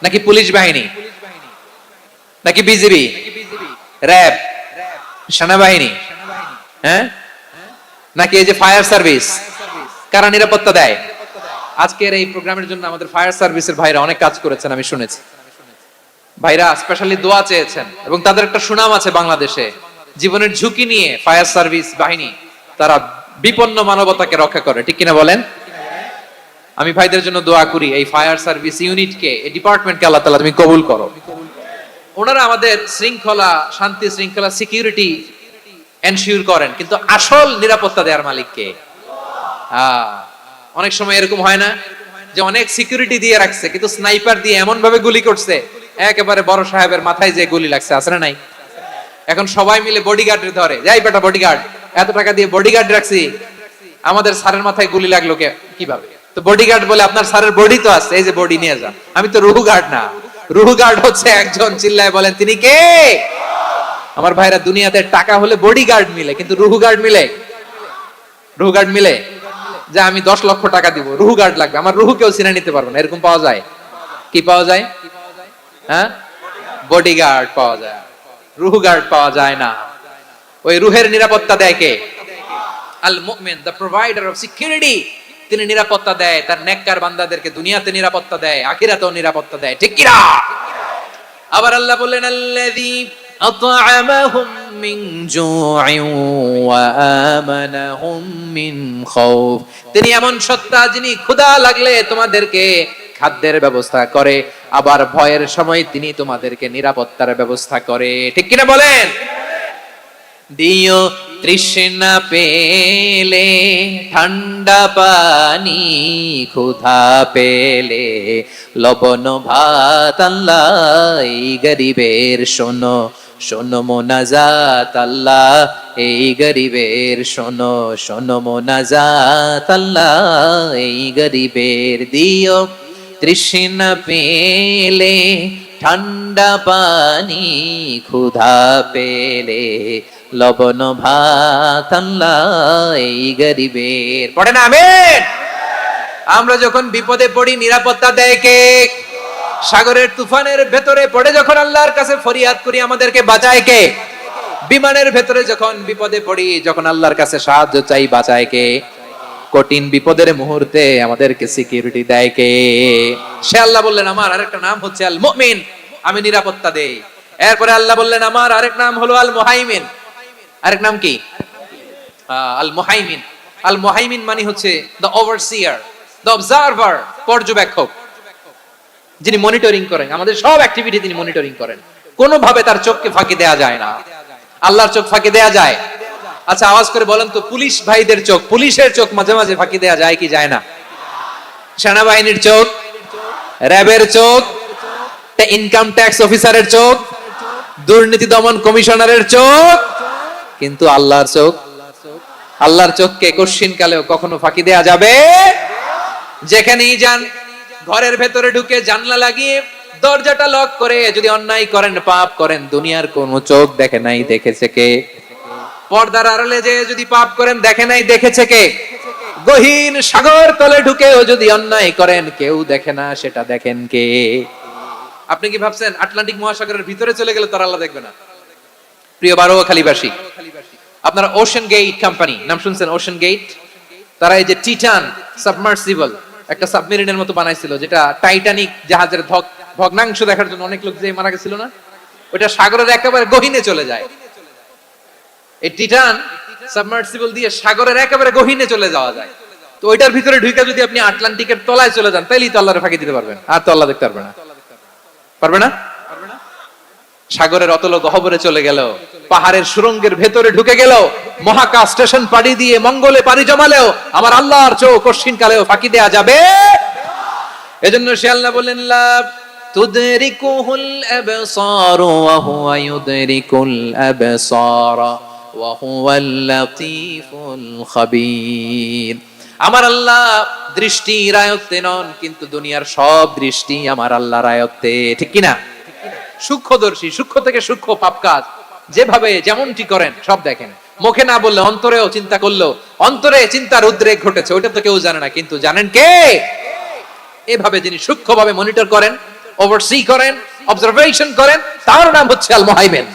নাকি পুলিশ বাহিনী, নাকি বিজিবি, র‍্যাব, সেনাবাহিনী, হ্যাঁ, নাকি এই যে ফায়ার সার্ভিস? কারা নিরাপত্তা দেয়? আজকের এই প্রোগ্রামের জন্য আমাদের ফায়ার সার্ভিসের ভাইরা অনেক কাজ করেছেন, আমি শুনেছি। ভাইরা স্পেশালি দোয়া চেয়েছেন এবং তাদের একটা সুনাম আছে বাংলাদেশে। জীবনের ঝুঁকি নিয়ে ফায়ার সার্ভিস বাহিনী তারা বিপন্ন মানবতাকে রক্ষা করে, ঠিক কিনা বলেন? আমি ভাইদের জন্য দোয়া করি, এই ফায়ার সার্ভিস ইউনিটকে, এই ডিপার্টমেন্টকে আল্লাহ তাআলা তুমি কবুল করো। ওনারা আমাদের শৃঙ্খলা, শান্তি শৃঙ্খলা, সিকিউরিটি এনশিওর করেন, কিন্তু আসল নিরাপত্তা দেওয়ার মালিক কে? অনেক সময় এরকম হয় না যে অনেক সিকিউরিটি দিয়ে রাখছে, কিন্তু স্নাইপার দিয়ে এমন ভাবে গুলি করছে একেবারে বড় সাহেবের মাথায় যে গুলি লাগছে, আছে না নাই? এখন সবাই মিলে বডিগার্ডের ধরে, যাই বেটা বডিগার্ড, এত টাকা দিয়ে বডিগার্ড রাখছি, আমাদের স্যারের মাথায় গুলি লাগলো কিভাবে? তো বডিগার্ড বলে আপনার স্যারের বডি তো আছে, এই যে বডি নিয়ে যান। আমি তো রুহু গার্ড না, রুহু গার্ড হচ্ছে একজন, চিল্লায় বলেন তিনি কে? আমার ভাইরা, দুনিয়াতে টাকা হলে বডিগার্ড মিলে, কিন্তু রুহু গার্ড মিলে? রুহু গার্ড মিলে? যে আমি 10 লক্ষ টাকা দিব, রুহু গার্ড লাগবে, আমার রুহু কেউ চিনে নিতে পারবে না, এরকম পাওয়া যায়? কি পাওয়া যায়? হ্যাঁ, বডিগার্ড পাওয়া যায়, রুহু গার্ড পাওয়া যায় না। ওই রুহের নিরাপত্তা দেয় কে? আল মুমিন, দ্য প্রোভাইডার অফ সিকিউরিটি। তিনি নিরাপত্তা দেয় তার নেককার বান্দাদেরকে, দুনিয়াতে নিরাপত্তা দেয়, আখিরাতেও নিরাপত্তা দেয়, ঠিক কি না? আবার আল্লাহ বললেন আল্লাযী আত'আমাহুম মিন জু'ইন ওয়া আমানাহুম মিন খাউফ। তিনি এমন সত্তা যিনি ক্ষুধা লাগলে তোমাদেরকে খাদ্যের ব্যবস্থা করে, আবার ভয়ের সময় তিনি তোমাদেরকে নিরাপত্তার ব্যবস্থা করে, ঠিক কিনা বলেন? দিও তৃষ্ণা পেলে ঠান্ডা পানি, ক্ষুধা পেলে লবণ ভাত, আল্লাহ এই গরিবের শোনো শোনো মোনাজাত, আল্লাহ এই গরিবের শোনো শোনো মোনাজাত, আল্লাহ এই গরিবের। দিও তৃষ্ণা পেলে ঠান্ডা পানি, ক্ষুধা পেলে লবণ ভাত, আল্লাহ এই গরিবের। পড়েন আমিন। আমরা যখন বিপদে পড়ি নিরাপত্তা দেয় কে? সাগরের তুফানের ভেতরে পড়ে যখন আল্লাহর কাছে ফরিয়াদ করি আমাদেরকে বাঁচায় কে? বিমানের ভেতরে যখন বিপদে পড়ি, যখন আল্লাহর কাছে সাহায্য চাই, বাঁচায় কে? কঠিন বিপদের মুহূর্তে আমাদেরকে সিকিউরিটি দেয় কে? সে আল্লাহ বললেন আমার আরেকটা নাম হচ্ছে আল মুমিন, আমি নিরাপত্তা দেই। এরপরে আল্লাহ বললেন আমার আরেক নাম হলো আল মুহাইমিন। আরেক নাম কি? আল মুহাইমিন। আল মুহাইমিন মানে হচ্ছে দ্য ওভারসিয়ার, দ্য অবজারভার, পর্যবেক্ষক, যিনি মনিটরিং করেন আমাদের সব অ্যাক্টিভিটি, তিনি মনিটরিং করেন। কোনোভাবে তার চোখকে ফাঁকি দেয়া যায় না। আল্লাহর চোখ ফাঁকি দেয়া যায়? আচ্ছা আওয়াজ করে বলেন তো, পুলিশ ভাইদের চোখ, পুলিশের চোখ মাঝে মাঝে ফাঁকি দেয়া যায় কি যায় না? সেনাবাহিনীর চোখ, র্যাবের চোখ, ইনকাম ট্যাক্স অফিসারের চোখ, দুর্নীতি দমন কমিশনারের চোখ, কিন্তু আল্লাহর চোখ? আল্লাহর চোখকে কশিন কালেও কখনো ফাঁকি দেয়া যাবে? যেখানেই যান, ঘরের ভেতরে ঢুকে জানলা লাগিয়ে দরজাটা লক করে যদি অন্যায় করেন, পাপ করেন, দুনিয়ার কোন চোখ দেখে নাই, দেখেছে কে? পর্দার আড়ালে যে যদি পাপ করেন, দেখে নাই, দেখেছে কে? গহীন সাগর তলে ঢুকেও যদি অন্যায় করেন, কেউ দেখে না, সেটা দেখেন কে? আপনি কি ভাবছেন আটলান্টিক মহাসাগরের ভিতরে চলে গেলে তারা আল্লাহ দেখবে না? প্রিয় বারোয়াখালীবাসী, আপনারা ওশেন গেট কোম্পানি নাম শুনছেন? ওশেন গেট, তারা এই যে টিটান সাবমার্সিবল একটা সাবমেরিনের মতো বানাইছিল, যেটা টাইটানিক জাহাজের ভগ্নাংশ দেখার জন্য অনেক লোক যে মারা গেছিল না, ওটা সাগরের একেবারে গহীনে চলে যায়। এই টিটান সাবমার্সিবল দিয়ে সাগরের একেবারে গহীনে চলে যাওয়া যায়। তো ওইটার ভিতরে ঢুকে যদি আপনি আটলান্টিকের তলায় চলে যান, তাইলেই তো আল্লাহরে ফাঁকি দিতে পারবেন, আর তো আল্লাহ দেখতে পারবে না। পারবে না? সাগরের অতল গহ্বরে চলে গেল, পাহাড়ের সুরঙ্গের ভেতরে ঢুকে গেল, মহাকাশ স্টেশন পাড়ি দিয়ে মঙ্গলে পাড়ি জমালেও আমার আল্লাহর চোখ কঠিন কালেও ফাঁকি দেয়া যাবে। এজন্য সে আল্লাহ বললেন, লা তুদরিকুহুল আবসার ওয়া হুয়া ইউদরিকুল আবসার ওয়া হুয়াল লাতীফুল খাবীর। আমার আল্লাহ দৃষ্টির আয়ত্তে নন, কিন্তু দুনিয়ার সব দৃষ্টি আমার আল্লাহর আয়ত্তে, ঠিক কি না? সূক্ষ্মদর্শী, সূক্ষ্ম থেকে সূক্ষ্ম পাপ কাজ যেভাবে যেমনটি করেন সব দেখেন। মুখে না বললে অন্তরেও চিন্তা করলো, অন্তরে চিন্তার উদ্রেক ঘটেছে, ওইটা তো কেউ জানে না, কিন্তু জানেন কে? এভাবে যিনি সূক্ষ্মভাবে মনিটর করেন, ওভারসি করেন, অবজারভেশন করেন, তার নাম হচ্ছে আল মুহাইমিন,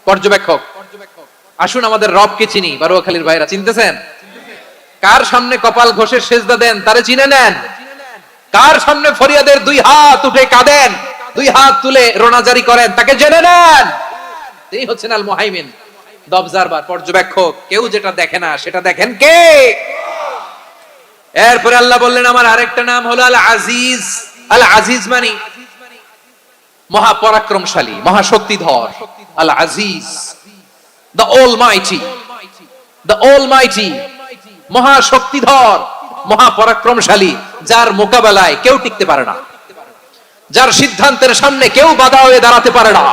পর্যবেক্ষক। আসুন আমাদের রবকে চিনি। বারুয়াখালীর ভাইরা চিনতেছেন? কার সামনে কপাল ঘষে সেজদা দেন তারে চিনে নেন। কার সামনে ফরিয়াদের দুই হাত উঠে কাঁদেন, দুই হাত তুলে রোনাজারি করেন, তাকে জেনে নেন। তিনি হচ্ছেন আল মুহাইমিন, দ্য অবজারভার, পর্যবেক্ষক। কেউ যেটা দেখে না সেটা দেখেন কে? এরপরে আল্লাহ বললেন আমার আরেকটা নাম হলো আল আজিজ। আল আজিজ মানে মহাপরাক্রমশালী, মহাশক্তিধর। আল আজিজ, দ্য অলমাইটি, দ্য অলমাইটি, মহাশক্তিধর, মহাপরাক্রমশালী, যার মোকাবেলায় কেউ টিকতে পারে না, যার সিদ্ধান্তের সামনে কেউ বাধা হয়ে দাঁড়াতে পারে না,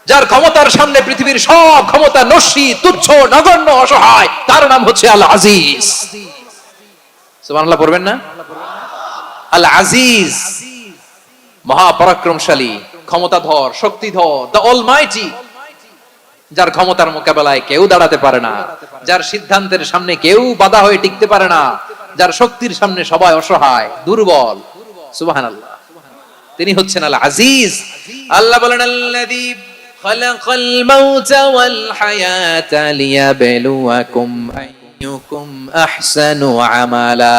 যার ক্ষমতার সামনে পৃথিবীর সব ক্ষমতা নস্যি, তুচ্ছ, নগণ্য, অসহায়, তার নাম হচ্ছে আল আজিজ। সুবহানাল্লাহ পড়বেন না? আল আজিজ, মহাপরাক্রমশালী, ক্ষমতাধর, শক্তিধর, দ্য অলমাইটি, যার ক্ষমতার মোকাবেলায় কেউ দাঁড়াতে পারে না, যার সিদ্ধান্তের সামনে কেউ বাধা হয়ে টিকতে পারে না, যার শক্তির সামনে সবাই অসহায়, দুর্বল। সুবহানাল্লাহ, তিনি হচ্ছেন আল আজিজ। আল্লাহ বলেন আল্লাযী খালাকাল মাউতা ওয়াল হায়াতা লিয়াবলুয়াকুম আইয়ুকুম আহসানু আমালা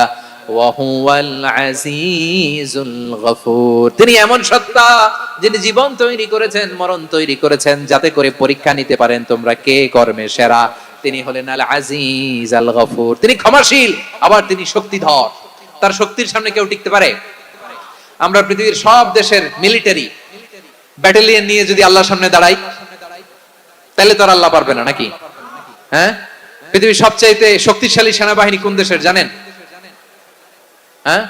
ওয়া হুয়াল আজিজুল গফুর। তিনি এমন সত্তা যিনি জীবন তৈরি করেছেন, মরণ তৈরি করেছেন, যাতে করে পরীক্ষা নিতে পারেন তোমরা কে কর্মে সেরা। তিনি হলেন আল আজিজ আল গফুর। তিনি ক্ষমাশীল, আবার তিনি শক্তিধর। তার শক্তির সামনে কেউ টিকতে পারে? আমরা পৃথিবীর সব দেশের মিলিটারি ব্যাটালিয়ন নিয়ে যদি আল্লাহর সামনে দাঁড়াই, তাহলে তো আর আল্লাহ পারবে না, নাকি? হ্যাঁ, পৃথিবীর সবচাইতে শক্তিশালী সেনাবাহিনী কোন দেশের জানেন? হ্যাঁ,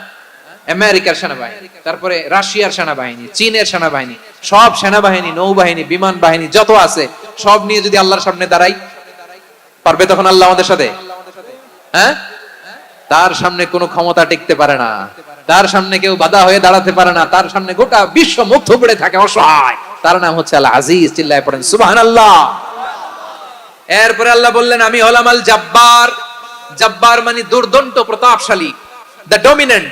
আমেরিকার সেনাবাহিনী, তারপরে রাশিয়ার সেনাবাহিনী, চীনের সেনাবাহিনী, সব সেনাবাহিনী, নৌবাহিনী, বিমান বাহিনী যত আছে সব নিয়ে যদি আল্লাহর সামনে দাঁড়াই, পারবে তখন আল্লাহ আমাদের সাথে? হ্যাঁ, তার সামনে কোনো ক্ষমতা টিকতে পারে না, তার সামনে কেউ বাধা হয়ে দাঁড়াতে পারে না, তার সামনে গোটা বিশ্ব মুগ্ধ পড়ে থাকে, অসহায়। তার নাম হচ্ছে আল আজিজ। চিল্লায় পড়েন সুবহানাল্লাহ। এরপরে আল্লাহ বললেন আমি হলাম আল জব্বার। জব্বার মানে দুর্দন্ত, প্রতাপশালী, দ্য ডমিনেন্ট,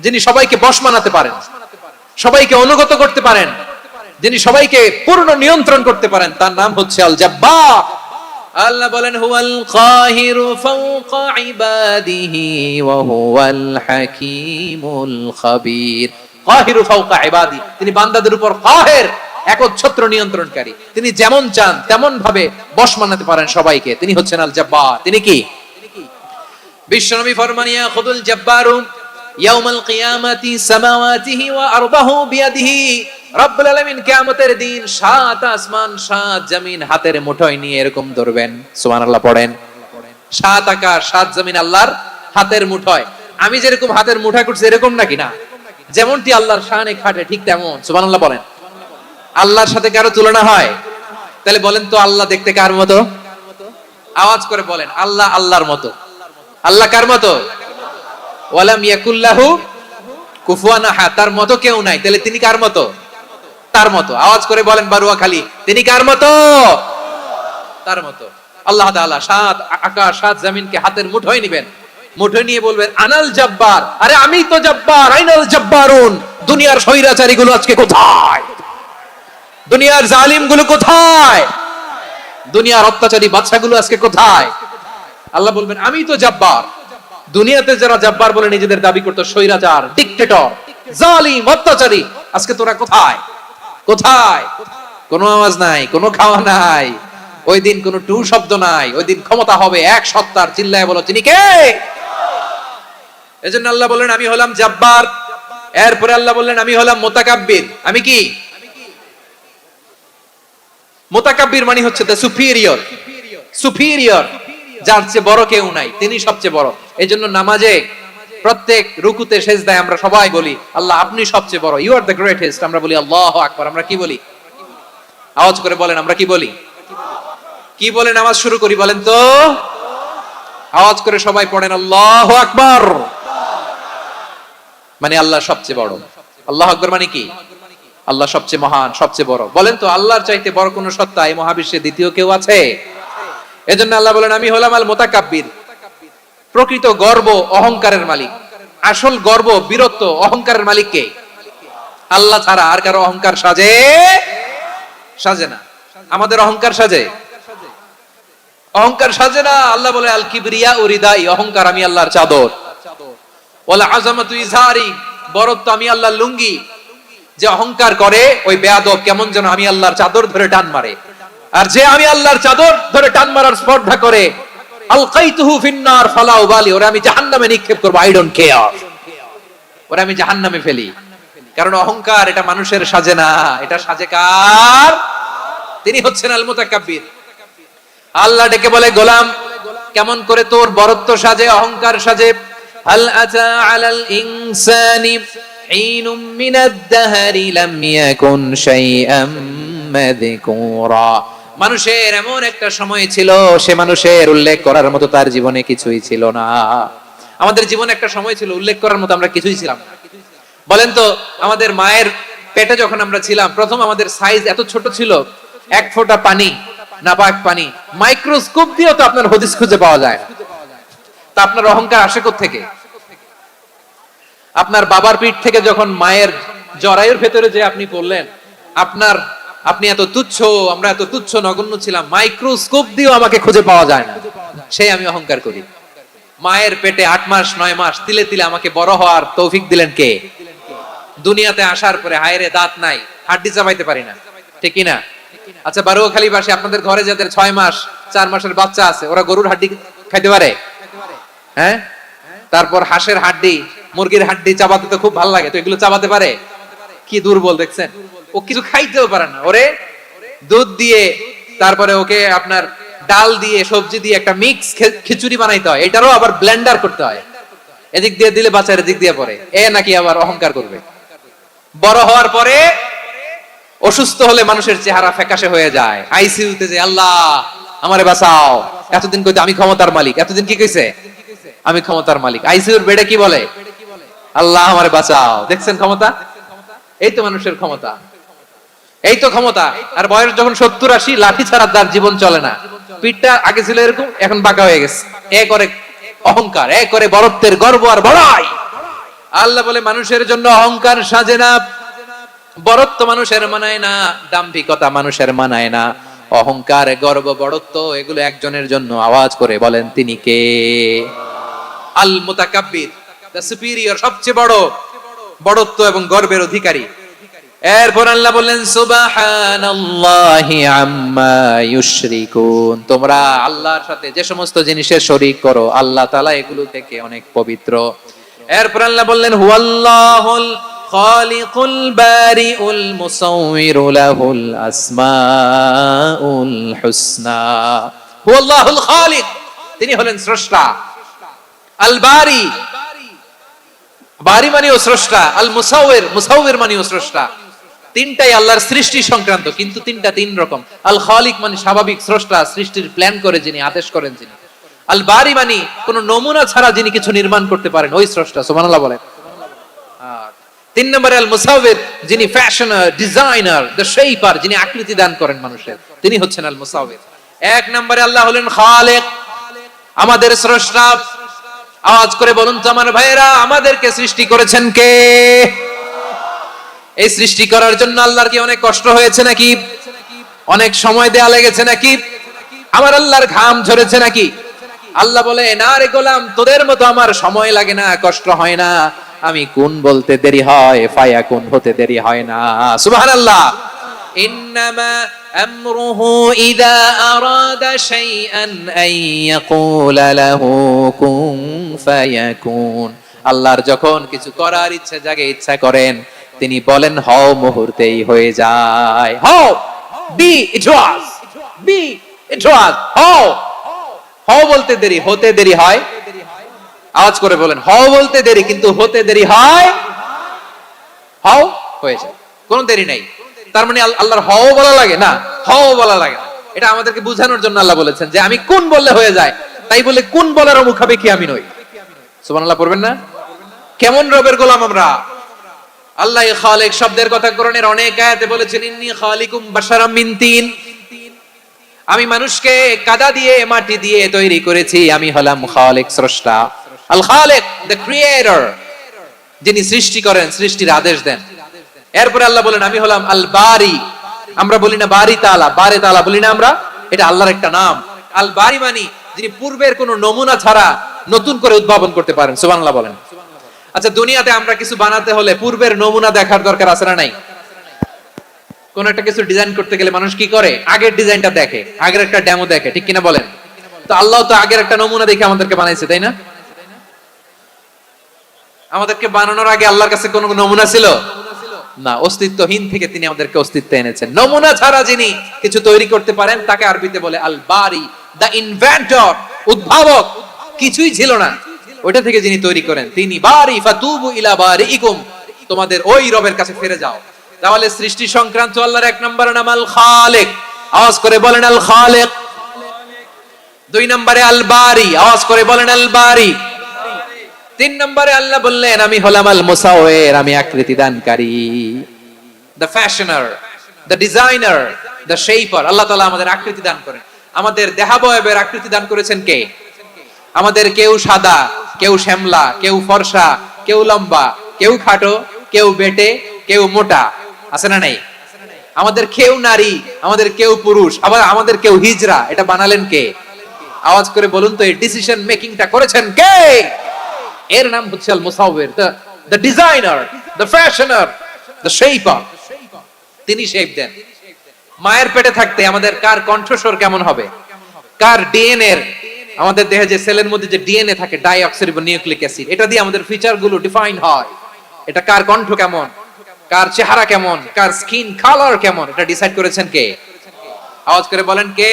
যিনি সবাইকে বশ মানাতে পারেন, সবাইকে অনুগত করতে পারেন, যিনি সবাইকে পূর্ণ নিয়ন্ত্রণ করতে পারেন, তার নাম হচ্ছে আল জব্বার। আল্লাহ বলেন হুয়াল কাহিরু ফাওকা ইবাদিহি ওয়া হুয়াল হাকীমুল খাবীর। কাহিরু ফাওকা ইবাদি, তিনি বান্দাদের উপর কাহের, একচ্ছত্র নিয়ন্ত্রণকারী। তিনি যেমন চান তেমন ভাবে বশ মানাতে পারেন সবাইকে। তিনি হচ্ছেন আল জব্বার। তিনি কি? বিশ্বনবী ফরমান ইয়াখুদুল জব্বারু ইয়াউমাল কিয়ামাতি সামাওয়াতিহি ওয়া আরদাহু বিয়াদিহি। রব্বুল আলামিন কিয়ামতের দিন সাত আসমান সাত জমিন হাতের মুঠোয় নিয়ে এরকম ধরবেন। সুবহানাল্লাহ পড়েন। সাত আকাশ সাত জমিন আল্লাহর হাতের মুঠোয়। আমি যেরকম হাতের মুঠোয় করছি এরকম নাকি? না, যেমনটি আল্লাহর শানে খাটে ঠিক তেমন। সুবহানাল্লাহ বলেন। আল্লাহর সাথে কারো তুলনা হয়? তাহলে বলেন তো আল্লাহ দেখতে কার মতো? আওয়াজ করে বলেন আল্লাহ আল্লাহর মতো। আল্লাহ কার মতো? ওয়ালাম ইয়াকুল্লাহু কুফুয়ান আহাদ, তার মতো কেউ নাই। তাহলে তিনি কার মতো? তার মতো। আওয়াজ করে বলেন বারুয়াখালী, তিনি কার মতো? তার মতো। আল্লাহ তাআলা সাত আকাশ সাত জমিনকে হাতের মুঠোয় নেবেন, মুঠোয় নিয়ে বলবেন আনাল জব্বার। আরে আমি তো জব্বার, আইনাল জব্বারুন। দুনিয়ার স্বৈরাচারী গুলো আজকে কোথায়? দুনিয়ার জালিম গুলো কোথায়? দুনিয়ার অত্যাচারী বাদশাগুলো আজকে কোথায়? আল্লাহ বলবেন আমি তো জব্বার। দুনিয়াতে যারা জব্বার বলে নিজেদের দাবি করতো, স্বৈরাচার, ডিক্টেটর, জালিম, অত্যাচারী, আজকে তোরা কোথায়? কোথায়? কোনো আওয়াজ নাই, কোনো খাওয়া নাই, ওই দিন কোনো টু শব্দ নাই, ওই দিন ক্ষমতা হবে এক সত্তার। চিল্লায় বলো তিনি কে? এজন্য আল্লাহ বললেন আমি হলাম জাব্বার। এরপরে আল্লাহ বললেন আমি হলাম মুতাকাব্বির। আমি কি? মুতাকাব্বির মানে হচ্ছে দ্য সুপিরিয়র, সুপিরিয়র, যার চেয়ে বড় কেউ নাই, তিনি সবচেয়ে বড়। এজন্য নামাজে প্রত্যেক রুকুতে সেজদায় আমরা সবাই বলি আল্লাহ আপনি সবচেয়ে বড়, ইউ আর দ্য গ্রেটেস্ট। আমরা বলি আল্লাহু আকবার। আমরা কি বলি? আওয়াজ করে বলেন আমরা কি বলি? কি বলে নামাজ শুরু করি বলেন তো? আওয়াজ করে সবাই পড়েন আল্লাহু আকবার। মানে আল্লাহ সবচেয়ে বড়। আল্লাহু আকবার মানে কি? আল্লাহ সবচেয়ে মহান, সবচেয়ে বড়। বলেন তো আল্লাহর চাইতে বড় কোন সত্তা এই মহাবিশ্বে দ্বিতীয় কেউ আছে? এজন্য আল্লাহ বলেন আমি হলাম আল মুতাকাব্বির। প্রকৃত গর্ব অহংকারের মালিক। আসল গর্ব, বীরত্ব, অহংকারের মালিক কে? আল্লাহ ছাড়া আর কারো অহংকার সাজে? সাজে না। আমাদের অহংকার সাজে? অহংকার সাজে না। আল্লাহ বলে আল কিবরিয়া উরিদাই, অহংকার আমি আল্লাহর চাদর। ওয়ালা আযামাতু ইজারি, বরত্ব আমি আল্লাহর লুঙ্গি। যে অহংকার করে ওই বেয়াদব কেমন যেন আমি আল্লাহর চাদর ধরে টান মারে। আর যে আমি আল্লাহর চাদর ধরে টান মারার স্পর্ধা করে আলকাইতুহু ফিন্নার ফালা উবালি, ওরে আমি জাহান্নামে নিক্ষেপ করব, আই ডোন্ট কেয়ার, ওরে আমি জাহান্নামে ফেলি। কারণ অহংকার এটা মানুষের সাজে না, এটা সাজে কার? তিনি হচ্ছেন আল মুতাকাব্বির। আল্লাহ ডেকে বলে গোলাম কেমন করে তোর বরত্ব সাজে, অহংকার সাজে? হাল আতা আলাল ইনসানি হিনুম মিনাদ দাহরি লাম ইয়াকুন শাইআম মাযকুরা। মানুষের এমন একটা সময় ছিল, সে মানুষের উল্লেখ করার মতো তার জীবনে কিছুই ছিল না। আমাদের জীবনে একটা সময় ছিল উল্লেখ করার মতো আমরা কিছুই ছিলাম না। বলেন তো আমাদের মায়ের পেটে যখন আমরা ছিলাম, প্রথম আমাদের সাইজ এত ছোট ছিল, এক ফোঁটা পানি, নাপাক পানি, মাইক্রোস্কোপ দিয়েও তো আপনার হদিস খুঁজে পাওয়া যায় না। তা আপনার অহংকার আসে কোত্থেকে? আপনার বাবার পিঠ থেকে যখন মায়ের জরায়ুর ভেতরে যে আপনি পড়লেন, আপনি এত তুচ্ছ, আমরা এত তুচ্ছ নগণ্য ছিলাম, মাইক্রোস্কোপ দিয়েও আমাকে খুঁজে পাওয়া যায় না, সেই আমি অহংকার করি। মায়ের পেটে 8 মাস 9 মাস তিলে তিলে আমাকে বড় হওয়ার তৌফিক দিলেন কে? দুনিয়াতে আসার পরে হায়রে দাঁত নাই, হাড্ডি চাবাইতে পারি না, ঠিক কি না? আচ্ছা বারোখালী পাশে আপনাদের ঘরে যাদের 6 মাস 4 মাসের বাচ্চা আছে, ওরা গরুর হাড্ডি খাইতে পারে? হ্যাঁ। তারপর হাঁসের হাড্ডি, মুরগির হাড্ডি চাবাতে তো খুব ভালো লাগে, তো এগুলো চাবাতে পারে? কি দুর্বল দেখছেন, ও কিছু খাইতেও পারে না। ওরে দুধ দিয়ে, তারপরে ওকে আপনার ডাল দিয়ে, সবজি দিয়ে একটা মিক্স খিচুড়ি বানাইতে হয়, এটারও আবার ব্লেন্ডার করতে হয়। এদিক দিয়ে দিলে বাচ্চার এদিক দিয়ে পড়ে, এ নাকি আবার অহংকার করবে। বড় হওয়ার পরে অসুস্থ হলে মানুষের চেহারা ফ্যাকাশে হয়ে যায়, আইসিইউতে যে আল্লাহ আমারে বাঁচাও, এতদিন কইতে আমি ক্ষমতার মালিক, এতদিন কি কইছে? আমি ক্ষমতার মালিক। আইসিইউর বেডে কি বলে? আল্লাহ আমারে বাঁচাও। দেখছেন ক্ষমতা? এই তো মানুষের ক্ষমতা, এই তো ক্ষমতা। আর বয়স যখন 70-80, লাঠি ছাড়া তার জীবন চলে না। পিঠটা আগে ছিল এরকম, এখন বাঁকা হয়ে গেছে। এ করে অহংকার, এ করে বড়ত্বের গর্ব আর বড়াই। আল্লাহ বলে মানুষের জন্য অহংকার সাজে না, বড়ত্ব মানুষের মানায় না, দাম্ভিকতা মানুষের মানায় না। অহংকার, গর্ব, বড়ত্ব এগুলো একজনের জন্য। আওয়াজ করে বলেন তিনি কে? আল মুতাকাব্বির, দ্য সুপিরিয়র, সবচেয়ে বড়, বড়ত্ব এবং গর্বের অধিকারী। এরপর আল্লাহ বললেন সুবহানাল্লাহি আম্মা ইউশরিকুন, তোমরা আল্লাহর সাথে যে সমস্ত জিনিসের শরীক করো, আল্লাহ তাআলা এগুলো থেকে অনেক পবিত্র। এরপর আল্লাহ বললেন হুয়াল্লাহুল খালিকুল বারিউল মুসাউবিরু লাহুল আসমাউল হুসনা। হুয়াল্লাহুল খালিক, তিনি হলেন স্রষ্টা। আল বারি, বারি মানেও স্রষ্টা। আল মুসাউবির, মুসাউবির মানেও স্রষ্টা। তিনটাই আল্লাহর সৃষ্টি সংক্রান্ত, কিন্তু তিনটা তিন রকম। আল খালিক মানে স্বাভাবিক স্রষ্টা, সৃষ্টির প্ল্যান করে যিনি, আদেশ করেন যিনি। আল বারি মানে কোন নমুনা ছাড়া যিনি কিছু নির্মাণ করতে পারেন, ওই স্রষ্টা। সুবহানাল্লাহ বলেন। আর 3 নম্বরে আল মুসাউবির, যিনি ফ্যাশনার, ডিজাইনার, দ্য শেপার, যিনি আকৃতি দান করেন মানুষের, তিনি হচ্ছেন আল মুসাউবির। 1 নম্বরে আল্লাহ হলেন খালিক, আমাদের স্রষ্টা। আওয়াজ করে বলুন তো আমার ভাইয়েরা, আমাদেরকে সৃষ্টি করেছেন কে? এই সৃষ্টি করার জন্য আল্লাহর কি অনেক কষ্ট হয়েছে নাকি? অনেক সময় দেয়া লেগেছে নাকি? আমার আল্লাহর ঘাম ঝরেছে নাকি? আল্লাহ বলে না রে গোলাম, তোদের মতো আমার সময় লাগে না, কষ্ট হয় না। আমি কোন বলতে দেরি হয়, ফায়াকুন হতে দেরি হয় না। সুবহানাল্লাহ। ইন্নামা আমরুহু ইযা আরাদা শাইআন আন ইয়াকুলা লাহু কুন ফায়াকুন। আল্লাহর যখন কিছু করার ইচ্ছা জাগে, ইচ্ছা করেন, তিনি বলেন হও, মুহূর্তেই হয়ে যায়। হও, বি ইট ওয়াজ, বি ইট ওয়াজ। হও, হও বলতে দেরি, হতে দেরি হয়। আওয়াজ করে বলেন, হও বলতে দেরি কিন্তু হতে দেরি হয়। হও হয়ে যায়, কোনো দেরি নাই। তার মানে আল্লাহর হও বলা লাগে না, হও বলা লাগে না। এটা আমাদেরকে বোঝানোর জন্য আল্লাহ বলেছেন যে আমি কোন বললে হয়ে যায়, তাই বলে কোন বলার মুখাপেক্ষী আমি নই। সুবহানাল্লাহ পড়বেন না? কেমন রবের গোলাম আমরা। আল্লাহ খালিক শব্দের কথা কোরআনের অনেক আয়াতে বলেছেন, ইন্নী খালিকুম বাশারাম মিন তিন, আমি মানুষকে কাদা দিয়ে মাটি দিয়ে তৈরি করেছি, আমি হলাম খালিক, স্রষ্টা। আল খালিক, দ্য ক্রিয়েটর, যিনি সৃষ্টি করেন, সৃষ্টির আদেশ দেন। এরপরে আল্লাহ বলেন আমি হলাম আল বারি। আমরা বলি না বারি তাআলা, বারে তাআলা বলি না আমরা, এটা আল্লাহর একটা নাম। আল বারি মানে যিনি পূর্বের কোনো নমুনা ছাড়া নতুন করে উদ্ভাবন করতে পারেন। সুবহানাল্লাহ বলেন। আচ্ছা, দুনিয়াতে আমরা কিছু বানাতে হলে পূর্বের নমুনা দেখার দরকার আছে না নাই? কোন একটা কিছু ডিজাইন করতে গেলে মানুষ কি করে? আগের ডিজাইনটা দেখে, আগের একটা ডেমো দেখে, ঠিক কিনা বলেন? তো আল্লাহ তো আগের একটা নমুনা দেখে আমাদেরকে বানাইছে, তাই না? আমাদেরকে বানানোর আগে আল্লাহর কাছে কোনো নমুনা ছিল না, অস্তিত্বহীন থেকে তিনি আমাদেরকে অস্তিত্বে এনেছেন। নমুনা ছাড়া যিনি কিছু তৈরি করতে পারেন তাকে আরবিতে বলে আল বারি, দা ইনভেন্টর, উদ্ভাবক। কিছুই ছিল না, ওইটা থেকে যিনি তৈরি করেন তিনি বারি। ফাতুবু ইলা বারিইকুম, তোমাদের ওই রবের কাছে ফিরে যাও। তাহলে সৃষ্টি সংক্রান্ত আল্লাহর এক নম্বর নাম আল খালিক, আওয়াজ করে বলেন আল খালিক। দুই নম্বরে আল বারি, আওয়াজ করে বলেন আল বারি। তিন নম্বরে আল্লাহ বললেন আমি হলাম আল মুসাওয়ির, আমি আকৃতি দানকারী, the fashioner, the designer, the shaper. আল্লাহ তাআলা আমাদের আকৃতি দান করেন। আমাদের দেহাবয়বের আকৃতি দান করেছেন কে? আমাদের কেউ সাদা, কেউ শ্যামলা, কেউ ফর্সা, কেউ লম্বা, কেউ খাটো, কেউ বেটে, কেউ মোটা, আছে না নাই? আমাদের কেউ নারী, আমাদের কেউ পুরুষ, আবার আমাদের কেউ হিজড়া। এটা বানালেন কে? আওয়াজ করে বলুন তো, এই ডিসিশন মেকিংটা করেছেন কে? এর নাম হচ্ছে আল মুসাওয়ির, the designer, the fashioner, the shaper. তিনি শেপ দেন। মায়ের পেটে থাকতে আমাদের কার কণ্ঠস্বর কেমন হবে, কার ডিএনএ, আমাদের দেহে যে সেলের মধ্যে যে ডিএনএ থাকে, ডাইঅক্সিরিবোনিউক্লিক অ্যাসিড, এটা দিয়ে আমাদের ফিচার গুলো ডিফাইন হয়। এটা কার কণ্ঠ কেমন, কার চেহারা কেমন, কার স্কিন কালার কেমন, এটা ডিসাইড করেছেন কে? আওয়াজ করে বলেন কে?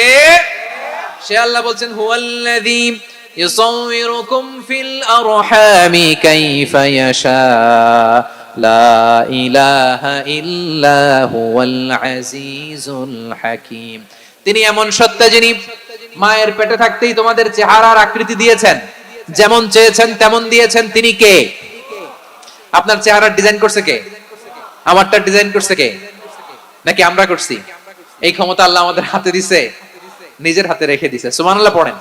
সে আল্লাহ বলছেন হুয়াল্লাযী ইউসাউইরুকুম ফিল আরহামি কাইফা ইয়াশা লা ইলাহা ইল্লা হুয়াল আজিজুল হাকীম। তিনি এমন সত্তা যিনি মায়ের পেটে থাকতেই তোমাদের চেহারার আকৃতি দিয়েছেন, যেমন চেয়েছেন তেমন দিয়েছেন। তিনি কে? আপনার চেহারার ডিজাইন করছে কে? আমারটা ডিজাইন করছে কে? নাকি আমরা করছি? এই ক্ষমতা আল্লাহ আমাদের হাতে দিছে, নিজের হাতে রেখে দিছে। সুবহানাল্লাহ পড়েন।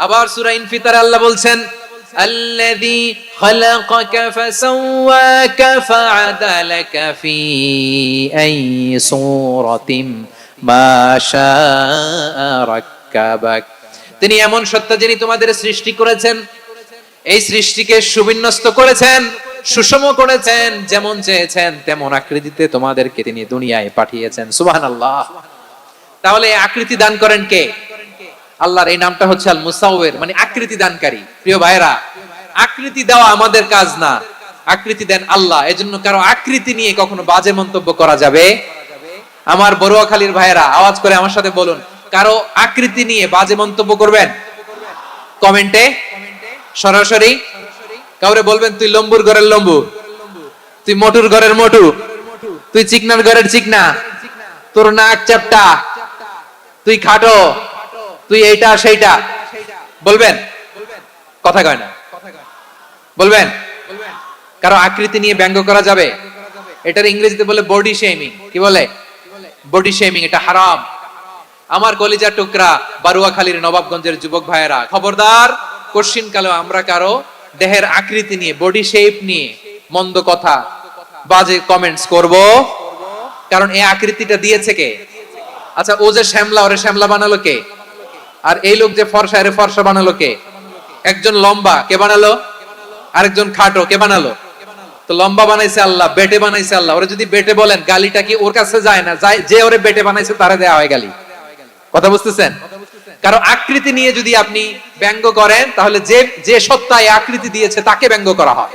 আবার সূরা ইনফিতার আল্লাহ বলছেন আল্লাযী খালাকাকা ফাসাওয়াকা ফাআদালাকা ফি আই সূরাতিন মা শাআ রাক্কাবাক। তিনি এমন সত্তা যিনি তোমাদের সৃষ্টি করেছেন, এই সৃষ্টিকে সুবিন্যস্ত করেছেন, সুষম করেছেন, যেমন চেয়েছেন তেমন আকৃতিতে তোমাদেরকে তিনি দুনিয়ায় পাঠিয়েছেন। সুবহানাল্লাহ। তাহলে আকৃতি দান করেন কে? আল্লাহর এই নামটা হচ্ছে আল মুসাওয়ির, মানে আকৃতি দানকারী। প্রিয় ভাইরা, আকৃতি দেওয়া আমাদের কাজ না, আকৃতি দেন আল্লাহ। এজন্য কারো আকৃতি নিয়ে কখনো বাজে মন্তব্য করা যাবে? আমার বড়ুয়াখালীর ভাইরা আওয়াজ করে আমার সাথে বলুন, কারো আকৃতি নিয়ে বাজে মন্তব্য করবেন? কমেন্টে সরাসরি কাউরে বলবেন তুই লম্বুর ঘরের লম্বু, তুই মোটুর ঘরের মোটু, তুই চিকনার ঘরের চিকনা, তোর নাক চ্যাপটা, তুই খাটো, তুই এইটা সেইটা বলবেন? কথা কয় না, বলবেন? কারো আকৃতি নিয়ে ব্যঙ্গ করা যাবে? এটার ইংরেজিতে বলে বডি শেমিং। কি বলে? Body shaming. এটা হারাম। আমার কলিজার টুকরা বারুয়াখালীর নবাবগঞ্জের যুবক ভাইয়েরা, খবরদার, কোশ্চিন কালো আমরা কারো দেহের আকৃতি নিয়ে, বডি শেপ নিয়ে মন্দ কথা, বাজে কমেন্টস করব? কারণ এই আকৃতিটা দিয়েছে কে? আচ্ছা, ও যে শ্যামলা, ওরে শ্যামলা বানালো কে? আর এই লোক যে ফর্সা, এরে ফর্সা বানালো কে? একজন লম্বা, কে বানালো? আরেকজন খাটো, কে বানালো? তো লম্বা বানাইছে আল্লাহ, বেটে বানাইছে আল্লাহ। ওরা যদি বেটে বলেন, গালিটা কি ওর কাছে যায় না? যায়, যে ওরে বেটে বানাইছে তারে দেয়া হয় গালি। কথা বুঝতেছেন? কারণ আকৃতি নিয়ে যদি আপনি ব্যঙ্গ করেন, তাহলে যে যে সত্তায় আকৃতি দিয়েছে তাকে ব্যঙ্গ করা হয়।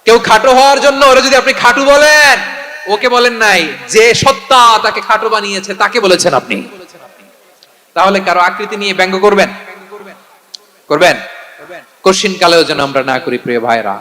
কেউ খাটো হওয়ার জন্য ওরে যদি আপনি খাটু বলেন, ওকে বলেন নাই, যে সত্তা তাকে খাটো বানিয়েছে তাকে বলেছেন আপনি। তাহলে কারো আকৃতি নিয়ে ব্যঙ্গ করবেন? করবেন? কোশ্চিন কালেও যেন আমরা না করি প্রিয় ভাইরা।